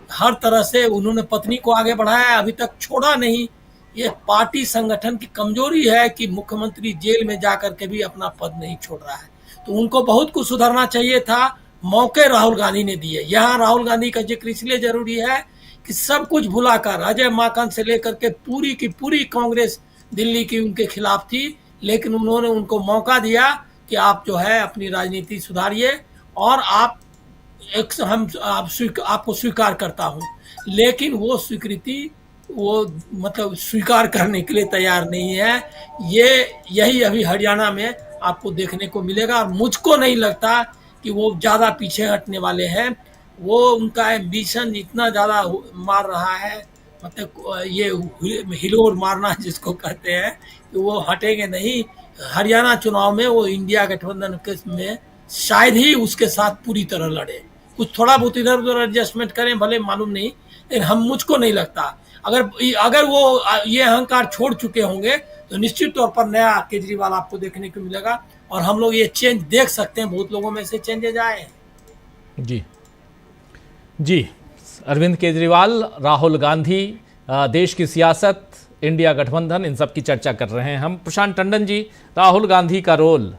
हर तरह से उन्होंने पत्नी को आगे बढ़ाया है, अभी तक छोड़ा नहीं। ये पार्टी संगठन की कमजोरी है कि मुख्यमंत्री जेल में जाकर के भी अपना पद नहीं छोड़ रहा है। तो उनको बहुत कुछ सुधरना चाहिए था। मौके राहुल गांधी ने दिए। यहाँ राहुल गांधी का जिक्र इसलिए जरूरी है कि सब कुछ भुलाकर अजय माकन से लेकर के पूरी की पूरी कांग्रेस दिल्ली की उनके खिलाफ थी, लेकिन उन्होंने उनको मौका दिया कि आप जो है अपनी राजनीति सुधारिए और आपको स्वीकार करता हूँ। लेकिन वो स्वीकृति मतलब स्वीकार करने के लिए तैयार नहीं है। यही अभी हरियाणा में आपको देखने को मिलेगा, और मुझको नहीं लगता कि वो ज़्यादा पीछे हटने वाले हैं। वो उनका एम्बिशन इतना ज़्यादा मार रहा है, मतलब ये हिलोर मारना जिसको कहते हैं, कि वो हटेंगे नहीं। हरियाणा चुनाव में वो इंडिया गठबंधन में शायद ही उसके साथ पूरी तरह लड़े। कुछ थोड़ा बहुत इधर उधर एडजस्टमेंट करें भले, मालूम नहीं, लेकिन मुझको नहीं लगता। अगर वो ये अहंकार छोड़ चुके होंगे तो निश्चित तौर पर नया केजरीवाल आपको देखने को मिलेगा, और हम लोग ये चेंज देख सकते हैं। बहुत लोगों में से चेंजेज आए हैं। जी, अरविंद केजरीवाल, राहुल गांधी, देश की सियासत, इंडिया गठबंधन, इन सब की चर्चा कर रहे हैं हम। प्रशांत टंडन जी, राहुल गांधी का रोल,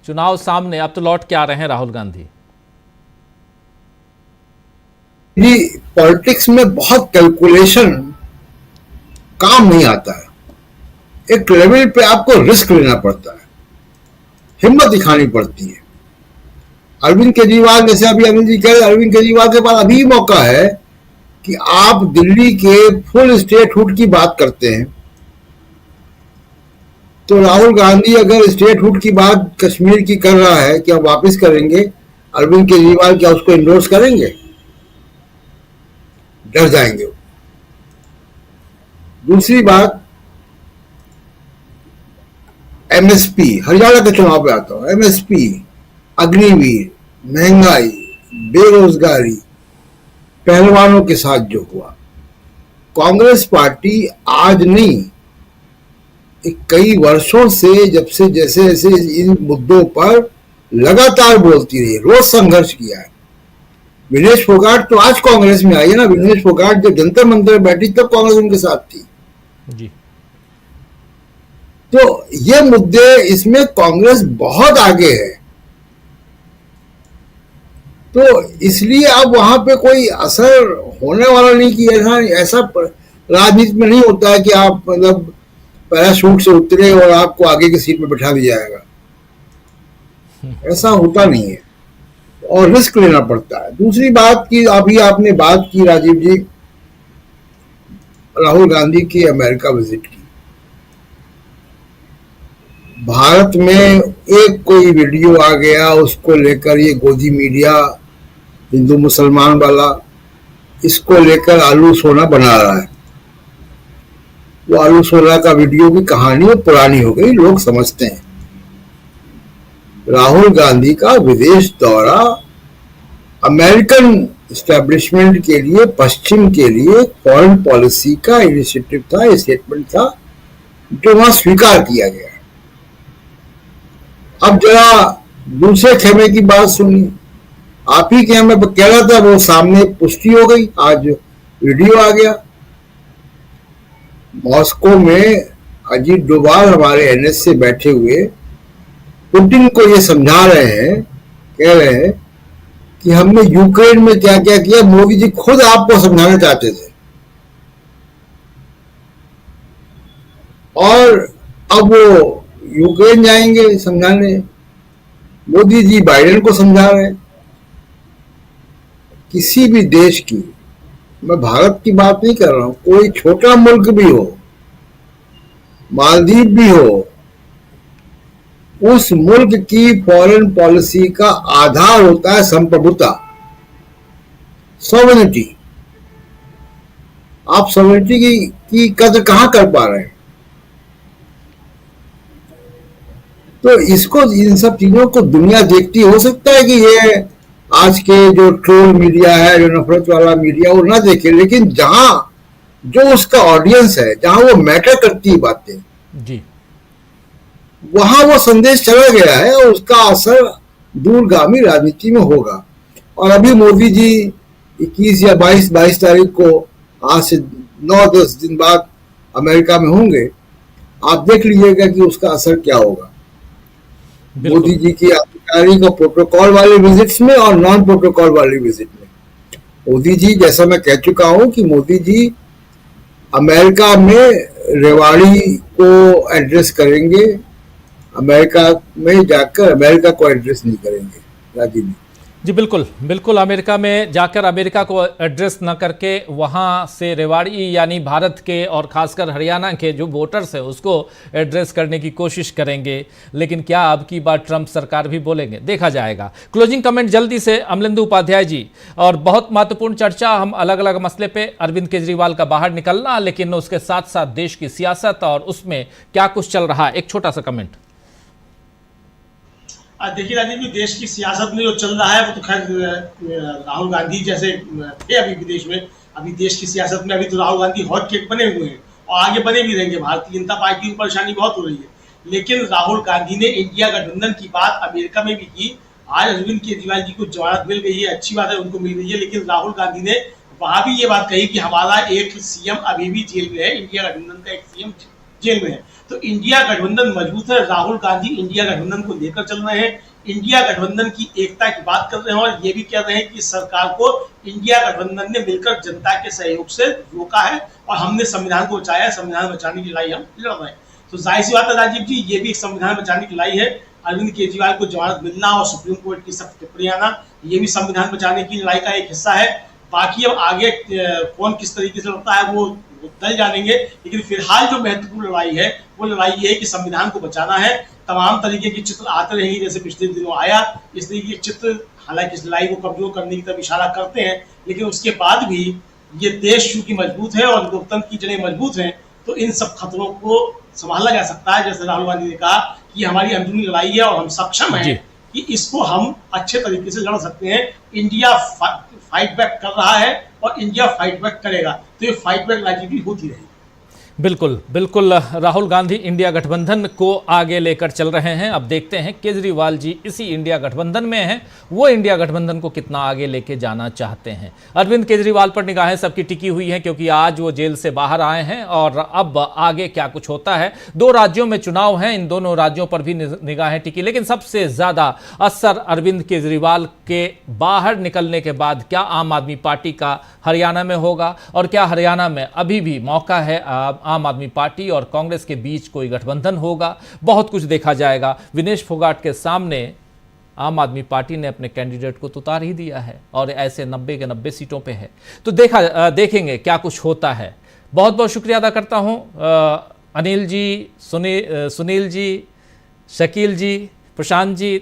चुनाव सामने, अब तो लौट के आ रहे हैं राहुल गांधी। जी, पॉलिटिक्स में बहुत कैलकुलेशन काम नहीं आता है। एक लेवल पे आपको रिस्क लेना पड़ता है, हिम्मत दिखानी पड़ती है। अरविंद केजरीवाल, जैसे अभी अरविंद जी कह रहे, अरविंद केजरीवाल के पास अभी मौका है कि आप दिल्ली के फुल स्टेटहुड की बात करते हैं, तो राहुल गांधी अगर स्टेटहुड की बात कश्मीर की कर रहा है कि हम वापस करेंगे, अरविंद केजरीवाल क्या उसको इंडोर्स करेंगे? डर जाएंगे। दूसरी बात, एमएसपी, हरियाणा के चुनाव पे आता हूं। एमएसपी, अग्निवीर, महंगाई, बेरोजगारी, पहलवानों के साथ जो हुआ, कांग्रेस पार्टी आज नहीं, कई वर्षों से जैसे जैसे इन मुद्दों पर लगातार बोलती रही, रोज संघर्ष किया है। विनेश फोगाट तो आज कांग्रेस में आई है ना। विनेश फोगाट जब जंतर मंतर बैठी तब कांग्रेस उनके साथ थी जी। तो ये मुद्दे, इसमें कांग्रेस बहुत आगे है। तो इसलिए अब वहां पे कोई असर होने वाला नहीं कि ऐसा राजनीति में नहीं होता है कि आप मतलब पैराशूट से उतरे और आपको आगे की सीट में बैठा दिया जाएगा। ऐसा होता नहीं है और रिस्क लेना पड़ता है। दूसरी बात की अभी आपने बात की राजीव जी, राहुल गांधी की अमेरिका विजिट की। भारत में एक कोई वीडियो आ गया, उसको लेकर ये गोदी मीडिया हिंदू मुसलमान वाला इसको लेकर आलू सोना बना रहा है। वो आलू सोना का वीडियो की कहानी पुरानी हो गई, लोग समझते हैं। राहुल गांधी का विदेश दौरा अमेरिकन एस्टेब्लिशमेंट के लिए, पश्चिम के लिए फॉरेन पॉलिसी का इनिशिएटिव था, स्टेटमेंट था जो वहां स्वीकार किया गया। अब जरा दूसरे खेमे की बात सुनिए। आप ही के मैं कह रहा था, वो सामने पुष्टि हो गई, आज वीडियो आ गया। मॉस्को में अजीत डोभाल हमारे एनएस से बैठे हुए पुतिन को ये समझा रहे हैं, कह रहे हैं कि हमने यूक्रेन में क्या क्या किया, मोदी जी खुद आपको समझाना चाहते थे। और अब वो यूक्रेन जाएंगे समझाने, मोदी जी बाइडेन को समझा रहे हैं। किसी भी देश की, मैं भारत की बात नहीं कर रहा हूं, कोई छोटा मुल्क भी हो, मालदीव भी हो, उस मुल्क की फॉरेन पॉलिसी का आधार होता है संप्रभुता, सॉवरेनिटी। आप सॉवरेनिटी की कदर कहां कर पा रहे हैं? तो इसको, इन सब चीजों को दुनिया देखती, हो सकता है कि ये आज के जो ट्रोल मीडिया है, जो नफरत वाला मीडिया, वो ना देखे, लेकिन जहां जो उसका ऑडियंस है, जहां वो मैटर करती है बातें जी, वहां वो संदेश चला गया है और उसका असर दूरगामी राजनीति में होगा। और अभी मोदी जी 21 या 22 तारीख को, आज से 9-10 दिन बाद अमेरिका में होंगे। आप देख लीजिएगा कि उसका असर क्या होगा मोदी जी की अधिकारी को प्रोटोकॉल वाले विजिट्स में और नॉन प्रोटोकॉल वाले विजिट में। मोदी जी, जैसा मैं कह चुका हूं कि मोदी जी अमेरिका में रेवाड़ी को एड्रेस करेंगे, अमेरिका में जाकर अमेरिका को एड्रेस नहीं करेंगे राजीव जी। जी बिल्कुल बिल्कुल, अमेरिका में जाकर अमेरिका को एड्रेस न करके वहाँ से रेवाड़ी यानी भारत के और खासकर हरियाणा के जो वोटर्स हैं उसको एड्रेस करने की कोशिश करेंगे। लेकिन क्या अब की बार ट्रंप सरकार भी बोलेंगे, देखा जाएगा। क्लोजिंग कमेंट जल्दी से अमलेंदु उपाध्याय जी, और बहुत महत्वपूर्ण चर्चा, हम अलग अलग मसले पे, अरविंद केजरीवाल का बाहर निकलना, लेकिन उसके साथ साथ देश की सियासत और उसमें क्या कुछ चल रहा है, एक छोटा सा कमेंट। देखिए राजीव जी, देश की सियासत में जो चल रहा है वो तो खैर राहुल गांधी जैसे थे अभी विदेश में, अभी देश की सियासत में अभी तो राहुल गांधी हॉट केक बने हुए हैं और आगे बने भी रहेंगे। भारतीय जनता पार्टी को परेशानी बहुत हो रही है, लेकिन राहुल गांधी ने इंडिया गठबंधन की बात अमेरिका में भी की। आज अरविंद केजरीवाल जी को जमानत मिल गई है, अच्छी बात है, उनको मिल गई है, लेकिन राहुल गांधी ने वहां भी ये बात कही कि हमारा एक सीएम अभी भी जेल में है, इंडिया गठबंधन का एक सीएम जेल में है। तो इंडिया गठबंधन मजबूत है, राहुल गांधी इंडिया गठबंधन को लेकर चल रहे हैं, इंडिया गठबंधन की एकता की बात कर रहे हैं और ये भी कह रहे हैं कि सरकार को इंडिया गठबंधन ने मिलकर जनता के सहयोग से रोका है और हमने संविधान को बचाया है, संविधान बचाने की लड़ाई हम लड़ रहे हैं। तो जाहिर सी बात है राजीव जी, ये भी एक संविधान बचाने की लड़ाई है। अरविंद केजरीवाल को जमानत मिलना और सुप्रीम कोर्ट की सख्त टिप्पणी आना, ये भी संविधान बचाने की लड़ाई का एक हिस्सा है। बाकी अब आगे कौन किस तरीके से लड़ता है वो दल जानेंगे, लेकिन फिलहाल जो महत्वपूर्ण लड़ाई है वो लड़ाई ये है कि संविधान को बचाना है। तमाम तरीके के चित्र आते रहेंगे, जैसे पिछले दिनों आया, इसलिए ये चित्र हालांकि इस लड़ाई को कमजोर करने की तरफ इशारा करते हैं, लेकिन उसके बाद भी ये देश चूंकि मजबूत है और लोकतंत्र की जड़ें मजबूत हैं, तो इन सब खतरों को संभाला जा सकता है। जैसे राहुल गांधी ने कहा कि हमारी अंदरूनी लड़ाई है और हम सक्षम हैं कि इसको हम अच्छे तरीके से लड़ सकते हैं। इंडिया फाइट बैक कर रहा है और इंडिया फाइट बैक करेगा, तो ये फाइट बैक राजनीति होती रहेगी। बिल्कुल बिल्कुल, राहुल गांधी इंडिया गठबंधन को आगे लेकर चल रहे हैं। अब देखते हैं केजरीवाल जी इसी इंडिया गठबंधन में हैं, वो इंडिया गठबंधन को कितना आगे लेके जाना चाहते हैं। अरविंद केजरीवाल पर निगाहें सबकी टिकी हुई हैं क्योंकि आज वो जेल से बाहर आए हैं और अब आगे क्या कुछ होता है। 2 राज्यों में चुनाव हैं, इन दोनों राज्यों पर भी निगाहें टिकी, लेकिन सबसे ज्यादा असर अरविंद केजरीवाल के बाहर निकलने के बाद क्या आम आदमी पार्टी का हरियाणा में होगा और क्या हरियाणा में अभी भी मौका है आम आदमी पार्टी और कांग्रेस के बीच कोई गठबंधन होगा। बहुत कुछ देखा जाएगा। विनेश फोगाट के सामने आम आदमी पार्टी ने अपने कैंडिडेट को तो उतार ही दिया है और ऐसे 90 के 90 सीटों पे है। तो देखेंगे क्या कुछ होता है। बहुत बहुत शुक्रिया अदा करता हूँ अनिल जी, सुनील जी, शकील जी, प्रशांत जी,